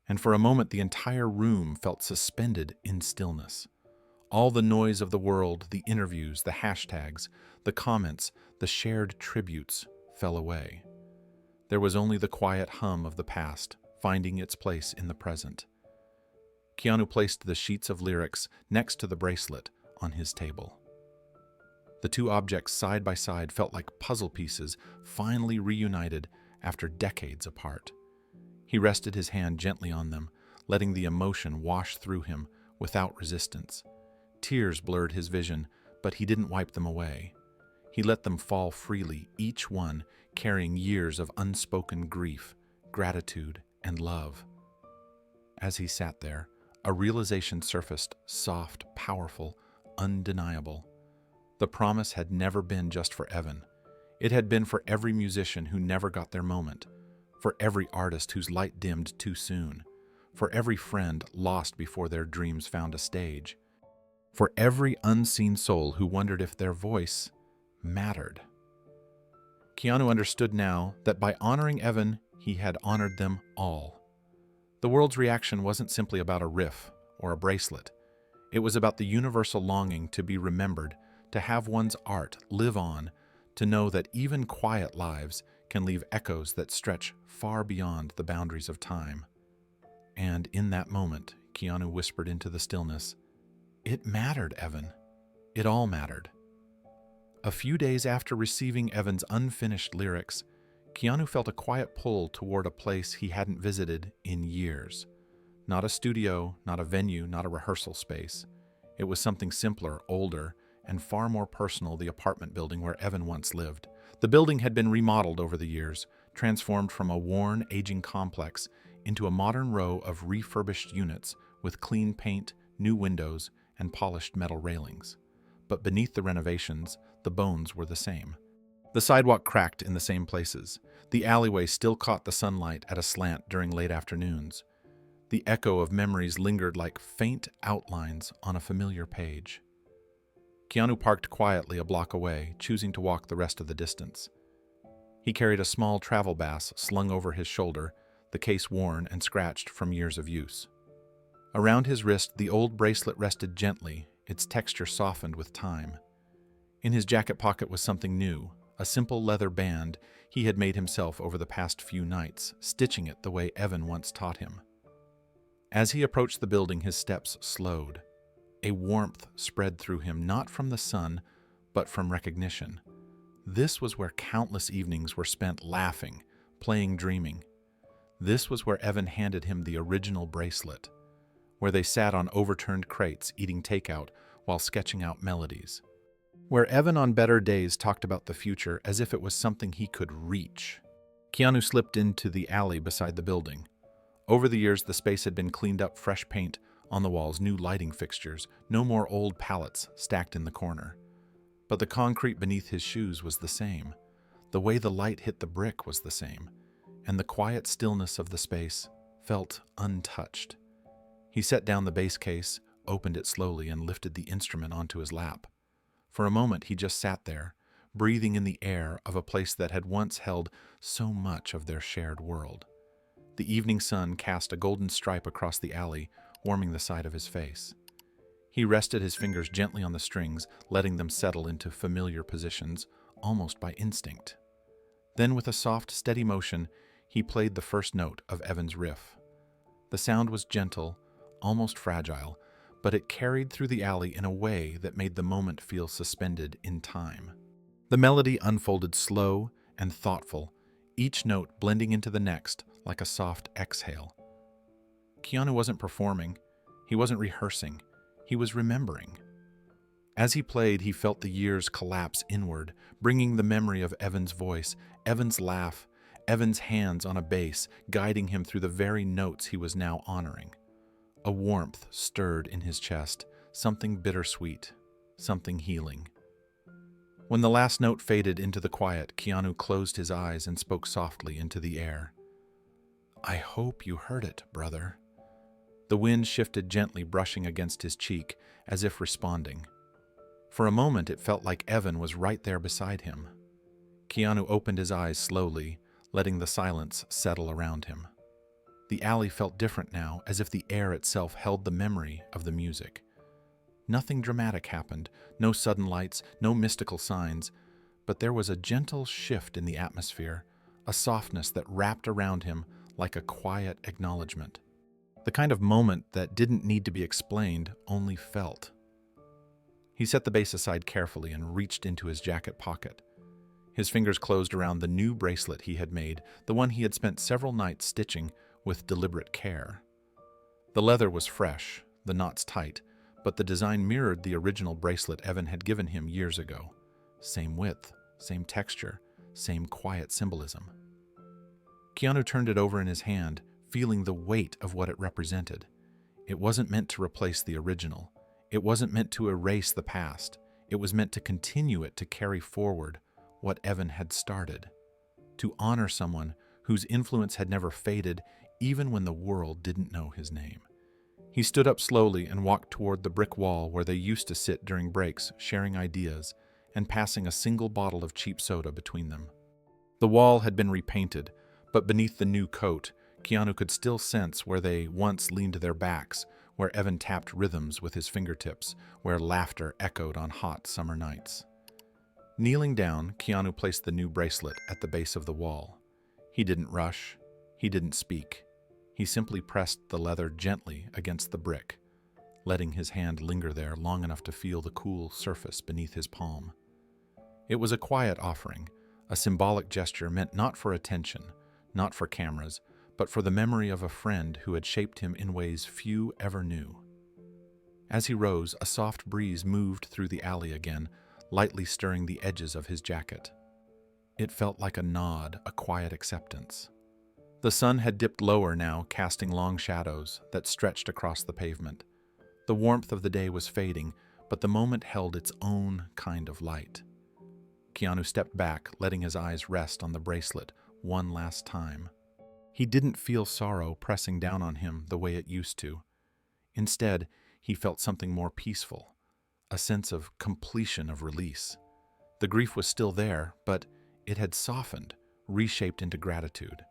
and for a moment the entire room felt suspended in stillness. All the noise of the world, the interviews, the hashtags, the comments, the shared tributes fell away. There was only the quiet hum of the past, finding its place in the present. Keanu placed the sheets of lyrics next to the bracelet on his table. The two objects side by side felt like puzzle pieces finally reunited after decades apart. He rested his hand gently on them, letting the emotion wash through him without resistance. Tears blurred his vision, but he didn't wipe them away. He let them fall freely, each one carrying years of unspoken grief, gratitude, and love. As he sat there, a realization surfaced, soft, powerful, undeniable. The promise had never been just for Evan. It had been for every musician who never got their moment, for every artist whose light dimmed too soon, for every friend lost before their dreams found a stage, for every unseen soul who wondered if their voice mattered. Keanu understood now that by honoring Evan, he had honored them all. The world's reaction wasn't simply about a riff or a bracelet. It was about the universal longing to be remembered, to have one's art live on, to know that even quiet lives can leave echoes that stretch far beyond the boundaries of time. And in that moment, Keanu whispered into the stillness, "It mattered, Evan. It all mattered." A few days after receiving Evan's unfinished lyrics, Keanu felt a quiet pull toward a place he hadn't visited in years. Not a studio, not a venue, not a rehearsal space. It was something simpler, older, and far more personal, the apartment building where Evan once lived. The building had been remodeled over the years, transformed from a worn, aging complex into a modern row of refurbished units with clean paint, new windows, and polished metal railings. But beneath the renovations, the bones were the same. The sidewalk cracked in the same places. The alleyway still caught the sunlight at a slant during late afternoons. The echo of memories lingered like faint outlines on a familiar page. Keanu parked quietly a block away, choosing to walk the rest of the distance. He carried a small travel bass slung over his shoulder, the case worn and scratched from years of use. Around his wrist, the old bracelet rested gently, its texture softened with time. In his jacket pocket was something new, a simple leather band he had made himself over the past few nights, stitching it the way Evan once taught him. As he approached the building, his steps slowed. A warmth spread through him, not from the sun, but from recognition. This was where countless evenings were spent laughing, playing, dreaming. This was where Evan handed him the original bracelet, where they sat on overturned crates eating takeout while sketching out melodies. Where Evan on better days talked about the future as if it was something he could reach. Keanu slipped into the alley beside the building. Over the years, the space had been cleaned up, fresh paint on the walls, new lighting fixtures, no more old pallets stacked in the corner. But the concrete beneath his shoes was the same. The way the light hit the brick was the same, and the quiet stillness of the space felt untouched. He set down the bass case, opened it slowly, and lifted the instrument onto his lap. For a moment, he just sat there, breathing in the air of a place that had once held so much of their shared world. The evening sun cast a golden stripe across the alley, warming the side of his face. He rested his fingers gently on the strings, letting them settle into familiar positions, almost by instinct. Then, with a soft, steady motion, he played the first note of Evan's riff. The sound was gentle, almost fragile, but it carried through the alley in a way that made the moment feel suspended in time. The melody unfolded slow and thoughtful, each note blending into the next like a soft exhale. Keanu wasn't performing, he wasn't rehearsing, he was remembering. As he played, he felt the years collapse inward, bringing the memory of Evan's voice, Evan's laugh, Evan's hands on a bass, guiding him through the very notes he was now honoring. A warmth stirred in his chest, something bittersweet, something healing. When the last note faded into the quiet, Keanu closed his eyes and spoke softly into the air. "I hope you heard it, brother." The wind shifted gently, brushing against his cheek, as if responding. For a moment, it felt like Evan was right there beside him. Keanu opened his eyes slowly, letting the silence settle around him. The alley felt different now, as if the air itself held the memory of the music. Nothing dramatic happened, no sudden lights, no mystical signs, but there was a gentle shift in the atmosphere, a softness that wrapped around him like a quiet acknowledgement. The kind of moment that didn't need to be explained, only felt. He set the bass aside carefully and reached into his jacket pocket. His fingers closed around the new bracelet he had made, the one he had spent several nights stitching with deliberate care. The leather was fresh, the knots tight, but the design mirrored the original bracelet Evan had given him years ago. Same width, same texture, same quiet symbolism. Keanu turned it over in his hand, feeling the weight of what it represented. It wasn't meant to replace the original. It wasn't meant to erase the past. It was meant to continue it, to carry forward what Evan had started, to honor someone whose influence had never faded even when the world didn't know his name. He stood up slowly and walked toward the brick wall where they used to sit during breaks, sharing ideas and passing a single bottle of cheap soda between them. The wall had been repainted, but beneath the new coat, Keanu could still sense where they once leaned their backs, where Evan tapped rhythms with his fingertips, where laughter echoed on hot summer nights. Kneeling down, Keanu placed the new bracelet at the base of the wall. He didn't rush. He didn't speak. He simply pressed the leather gently against the brick, letting his hand linger there long enough to feel the cool surface beneath his palm. It was a quiet offering, a symbolic gesture meant not for attention, not for cameras, but for the memory of a friend who had shaped him in ways few ever knew. As he rose, a soft breeze moved through the alley again, lightly stirring the edges of his jacket. It felt like a nod, a quiet acceptance. The sun had dipped lower now, casting long shadows that stretched across the pavement. The warmth of the day was fading, but the moment held its own kind of light. Keanu stepped back, letting his eyes rest on the bracelet one last time. He didn't feel sorrow pressing down on him the way it used to. Instead, he felt something more peaceful, a sense of completion, of release. The grief was still there, but it had softened, reshaped into gratitude.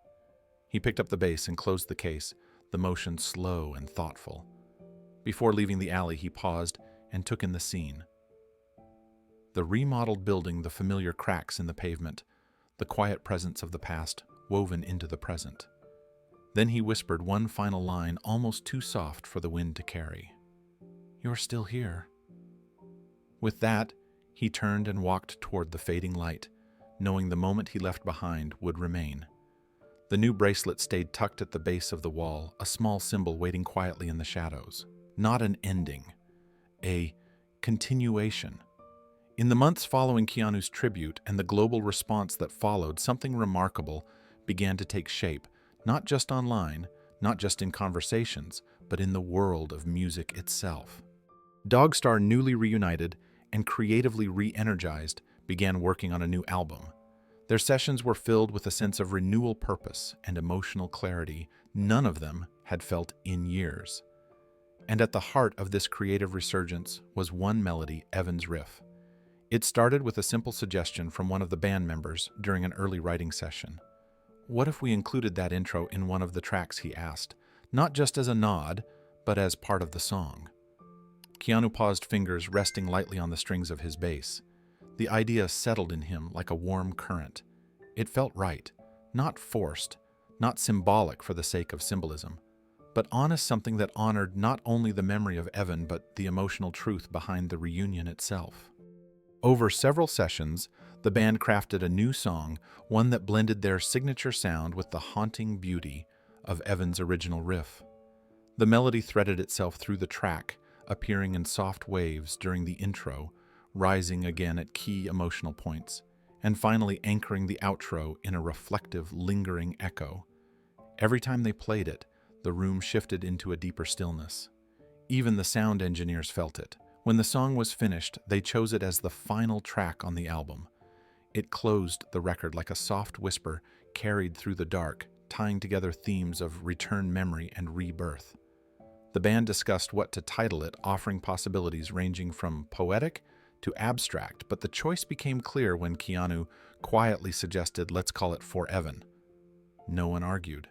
He picked up the bass and closed the case, the motion slow and thoughtful. Before leaving the alley, he paused and took in the scene. The remodeled building, the familiar cracks in the pavement, the quiet presence of the past woven into the present. Then he whispered one final line, almost too soft for the wind to carry. "You're still here." With that, he turned and walked toward the fading light, knowing the moment he left behind would remain. The new bracelet stayed tucked at the base of the wall, a small symbol waiting quietly in the shadows. Not an ending, a continuation. In the months following Keanu's tribute and the global response that followed, something remarkable began to take shape, not just online, not just in conversations, but in the world of music itself. Dogstar, newly reunited and creatively re-energized, began working on a new album. Their sessions were filled with a sense of renewal purpose and emotional clarity none of them had felt in years. And at the heart of this creative resurgence was one melody, Evan's riff. It started with a simple suggestion from one of the band members during an early writing session. "What if we included that intro in one of the tracks?" he asked, not just as a nod, but as part of the song. Keanu paused, fingers resting lightly on the strings of his bass. The idea settled in him like a warm current. It felt right, not forced, not symbolic for the sake of symbolism, but honest, something that honored not only the memory of Evan, but the emotional truth behind the reunion itself. Over several sessions, the band crafted a new song, one that blended their signature sound with the haunting beauty of Evan's original riff. The melody threaded itself through the track, appearing in soft waves during the intro, rising again at key emotional points, and finally anchoring the outro in a reflective, lingering echo. Every time they played it, the room shifted into a deeper stillness. Even the sound engineers felt it. When the song was finished, they chose it as the final track on the album. It closed the record like a soft whisper carried through the dark, tying together themes of return, memory, and rebirth. The band discussed what to title it, offering possibilities ranging from poetic to abstract, but the choice became clear when Keanu quietly suggested, "Let's call it For Evan." No one argued.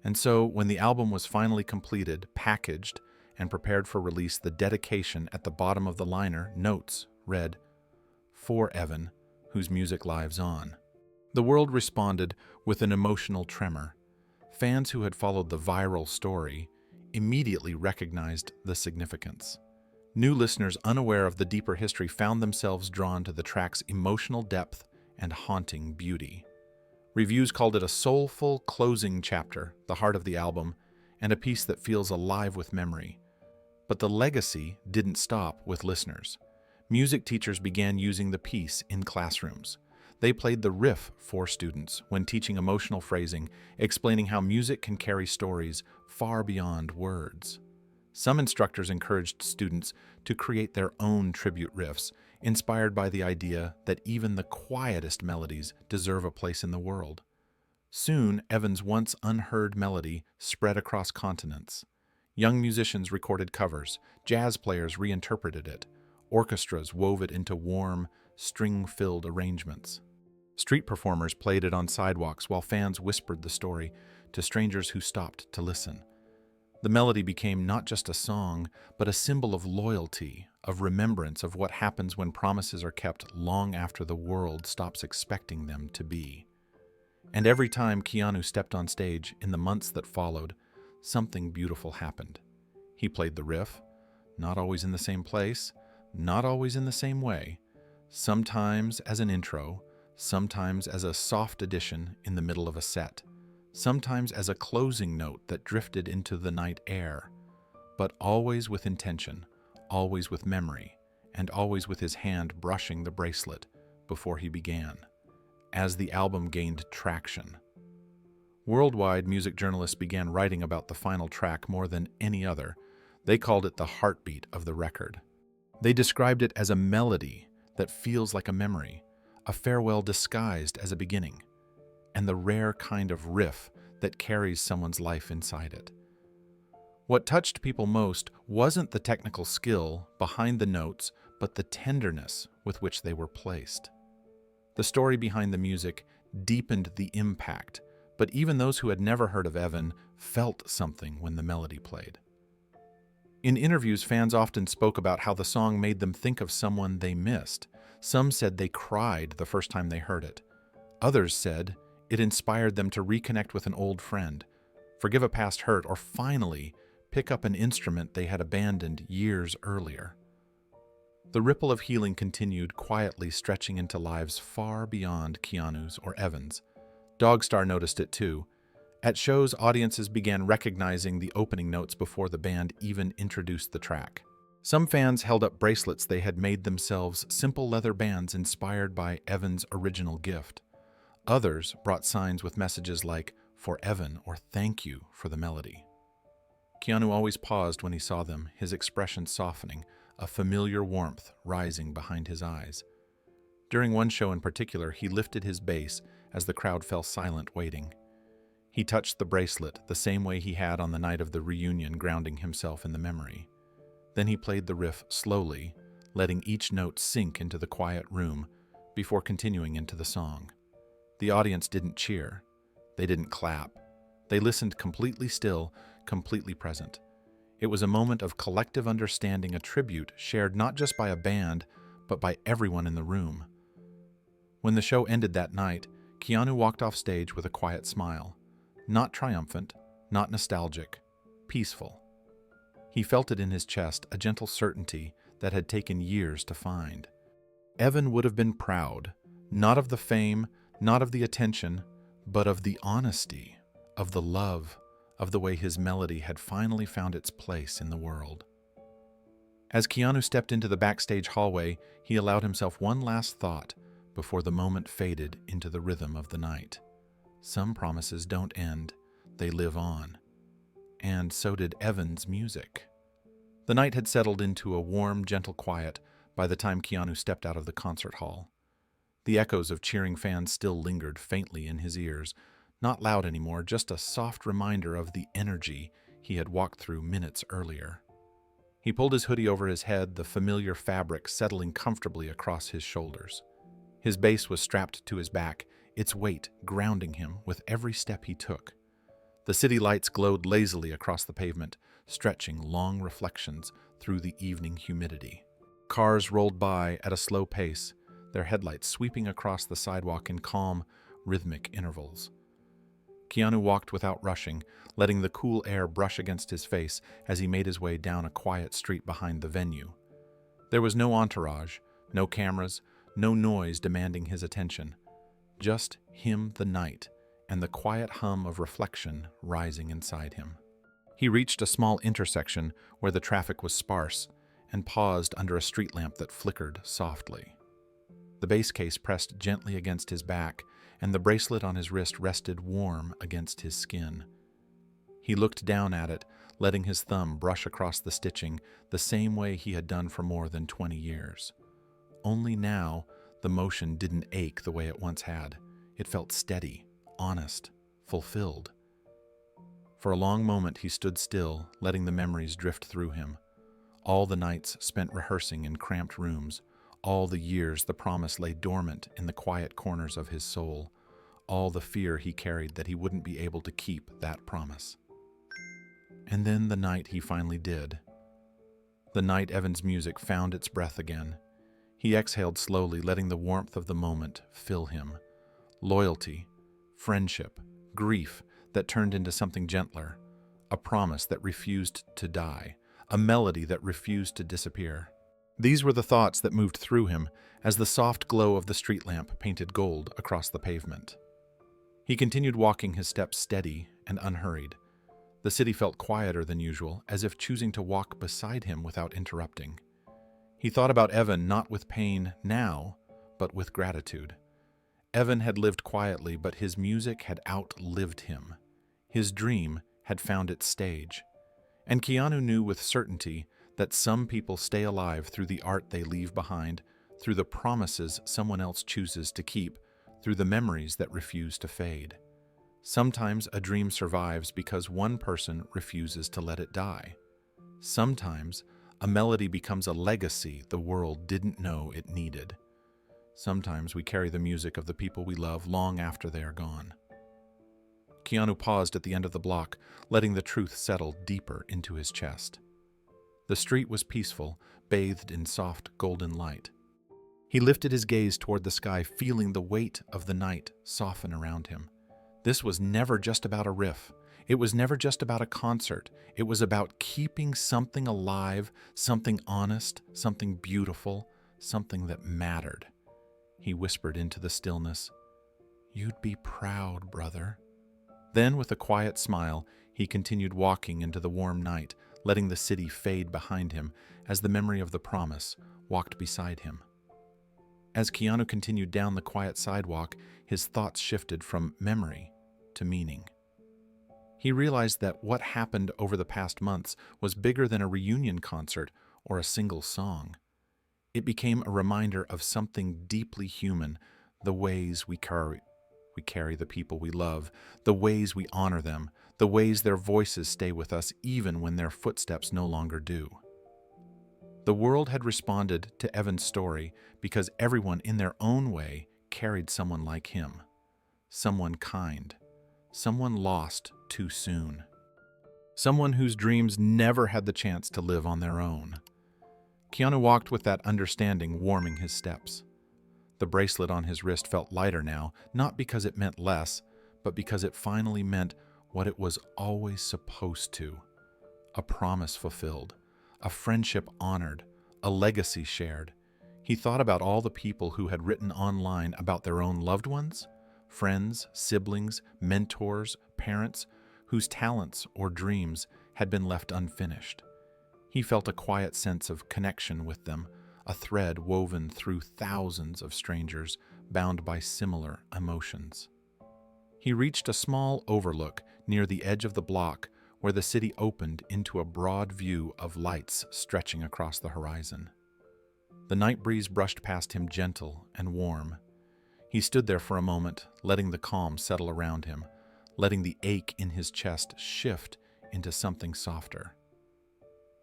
And so, when the album was finally completed, packaged, and prepared for release, the dedication at the bottom of the liner notes read, "For Evan, whose music lives on." The world responded with an emotional tremor. Fans who had followed the viral story immediately recognized the significance. New listeners unaware of the deeper history found themselves drawn to the track's emotional depth and haunting beauty. Reviews called it a soulful closing chapter, the heart of the album, and a piece that feels alive with memory. But the legacy didn't stop with listeners. Music teachers began using the piece in classrooms. They played the riff for students when teaching emotional phrasing, explaining how music can carry stories far beyond words. Some instructors encouraged students to create their own tribute riffs, inspired by the idea that even the quietest melodies deserve a place in the world. Soon, Evan's once unheard melody spread across continents. Young musicians recorded covers, jazz players reinterpreted it, orchestras wove it into warm, string-filled arrangements. Street performers played it on sidewalks while fans whispered the story to strangers who stopped to listen. The melody became not just a song, but a symbol of loyalty, of remembrance of what happens when promises are kept long after the world stops expecting them to be. And every time Keanu stepped on stage in the months that followed, something beautiful happened. He played the riff, not always in the same place, not always in the same way, sometimes as an intro, sometimes as a soft addition in the middle of a set, sometimes as a closing note that drifted into the night air, but always with intention, always with memory, and always with his hand brushing the bracelet before he began, as the album gained traction. Worldwide, music journalists began writing about the final track more than any other. They called it the heartbeat of the record. They described it as a melody that feels like a memory, a farewell disguised as a beginning, and the rare kind of riff that carries someone's life inside it. What touched people most wasn't the technical skill behind the notes, but the tenderness with which they were placed. The story behind the music deepened the impact, but even those who had never heard of Evan felt something when the melody played. In interviews, fans often spoke about how the song made them think of someone they missed. Some said they cried the first time they heard it. Others said it inspired them to reconnect with an old friend, forgive a past hurt, or finally pick up an instrument they had abandoned years earlier. The ripple of healing continued, quietly stretching into lives far beyond Keanu's or Evan's. Dogstar noticed it too. At shows, audiences began recognizing the opening notes before the band even introduced the track. Some fans held up bracelets they had made themselves, simple leather bands inspired by Evan's original gift. Others brought signs with messages like, "For Evan," or "Thank you" for the melody. Keanu always paused when he saw them, his expression softening, a familiar warmth rising behind his eyes. During one show in particular, he lifted his bass as the crowd fell silent, waiting. He touched the bracelet the same way he had on the night of the reunion, grounding himself in the memory. Then he played the riff slowly, letting each note sink into the quiet room before continuing into the song. The audience didn't cheer. They didn't clap. They listened completely still, completely present. It was a moment of collective understanding, a tribute shared not just by a band, but by everyone in the room. When the show ended that night, Keanu walked off stage with a quiet smile. Not triumphant, not nostalgic, peaceful. He felt it in his chest, a gentle certainty that had taken years to find. Evan would have been proud, not of the fame, not of the attention, but of the honesty, of the love, of the way his melody had finally found its place in the world. As Keanu stepped into the backstage hallway, he allowed himself one last thought before the moment faded into the rhythm of the night. Some promises don't end, they live on. And so did Evan's music. The night had settled into a warm, gentle quiet by the time Keanu stepped out of the concert hall. The echoes of cheering fans still lingered faintly in his ears, not loud anymore, just a soft reminder of the energy he had walked through minutes earlier. He pulled his hoodie over his head, the familiar fabric settling comfortably across his shoulders. His bass was strapped to his back, its weight grounding him with every step he took. The city lights glowed lazily across the pavement, stretching long reflections through the evening humidity. Cars rolled by at a slow pace, their headlights sweeping across the sidewalk in calm, rhythmic intervals. Keanu walked without rushing, letting the cool air brush against his face as he made his way down a quiet street behind the venue. There was no entourage, no cameras, no noise demanding his attention. Just him, the night, and the quiet hum of reflection rising inside him. He reached a small intersection where the traffic was sparse and paused under a street lamp that flickered softly. The bass case pressed gently against his back, and the bracelet on his wrist rested warm against his skin. He looked down at it, letting his thumb brush across the stitching the same way he had done for more than 20 years. Only now, the motion didn't ache the way it once had. It felt steady, honest, fulfilled. For a long moment he stood still, letting the memories drift through him. All the nights spent rehearsing in cramped rooms, all the years the promise lay dormant in the quiet corners of his soul, all the fear he carried that he wouldn't be able to keep that promise. And then the night he finally did. The night Evan's music found its breath again. He exhaled slowly, letting the warmth of the moment fill him. Loyalty, friendship, grief that turned into something gentler, a promise that refused to die, a melody that refused to disappear. These were the thoughts that moved through him as the soft glow of the street lamp painted gold across the pavement. He continued walking, his steps steady and unhurried. The city felt quieter than usual, as if choosing to walk beside him without interrupting. He thought about Evan not with pain now, but with gratitude. Evan had lived quietly, but his music had outlived him. His dream had found its stage. And Keanu knew with certainty that some people stay alive through the art they leave behind, through the promises someone else chooses to keep, through the memories that refuse to fade. Sometimes a dream survives because one person refuses to let it die. Sometimes a melody becomes a legacy the world didn't know it needed. Sometimes we carry the music of the people we love long after they are gone. Keanu paused at the end of the block, letting the truth settle deeper into his chest. The street was peaceful, bathed in soft golden light. He lifted his gaze toward the sky, feeling the weight of the night soften around him. This was never just about a riff. It was never just about a concert. It was about keeping something alive, something honest, something beautiful, something that mattered. He whispered into the stillness, "You'd be proud, brother." Then, with a quiet smile, he continued walking into the warm night, letting the city fade behind him as the memory of the promise walked beside him. As Keanu continued down the quiet sidewalk, his thoughts shifted from memory to meaning. He realized that what happened over the past months was bigger than a reunion concert or a single song. It became a reminder of something deeply human, the ways we carry the people we love, the ways we honor them, the ways their voices stay with us even when their footsteps no longer do. The world had responded to Evan's story because everyone in their own way carried someone like him, someone kind, someone lost too soon, someone whose dreams never had the chance to live on their own. Keanu walked with that understanding warming his steps. The bracelet on his wrist felt lighter now, not because it meant less, but because it finally meant what it was always supposed to. A promise fulfilled, a friendship honored, a legacy shared. He thought about all the people who had written online about their own loved ones, friends, siblings, mentors, parents, whose talents or dreams had been left unfinished. He felt a quiet sense of connection with them, a thread woven through thousands of strangers bound by similar emotions. He reached a small overlook near the edge of the block where the city opened into a broad view of lights stretching across the horizon. The night breeze brushed past him, gentle and warm. He stood there for a moment, letting the calm settle around him, letting the ache in his chest shift into something softer.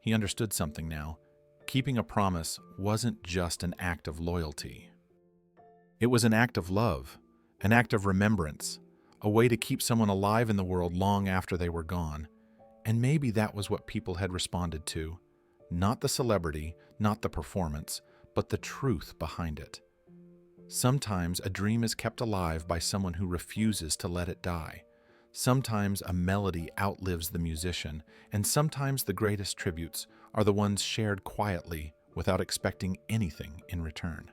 He understood something now. Keeping a promise wasn't just an act of loyalty. It was an act of love, an act of remembrance, a way to keep someone alive in the world long after they were gone. And maybe that was what people had responded to. Not the celebrity, not the performance, but the truth behind it. Sometimes a dream is kept alive by someone who refuses to let it die. Sometimes a melody outlives the musician, and sometimes the greatest tributes are the ones shared quietly without expecting anything in return.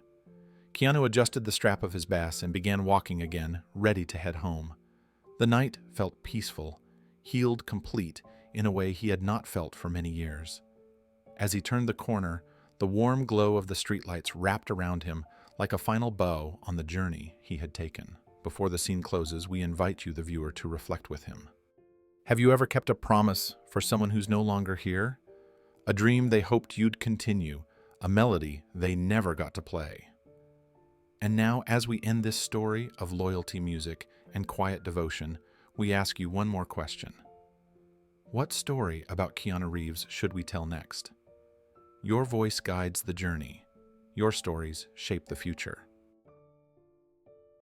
Keanu adjusted the strap of his bass and began walking again, ready to head home. The night felt peaceful, healed complete in a way he had not felt for many years. As he turned the corner, the warm glow of the streetlights wrapped around him like a final bow on the journey he had taken. Before the scene closes, we invite you, the viewer, to reflect with him. Have you ever kept a promise for someone who's no longer here? A dream they hoped you'd continue, a melody they never got to play. And now, as we end this story of loyalty music and quiet devotion, we ask you one more question. What story about Keanu Reeves should we tell next? Your voice guides the journey. Your stories shape the future.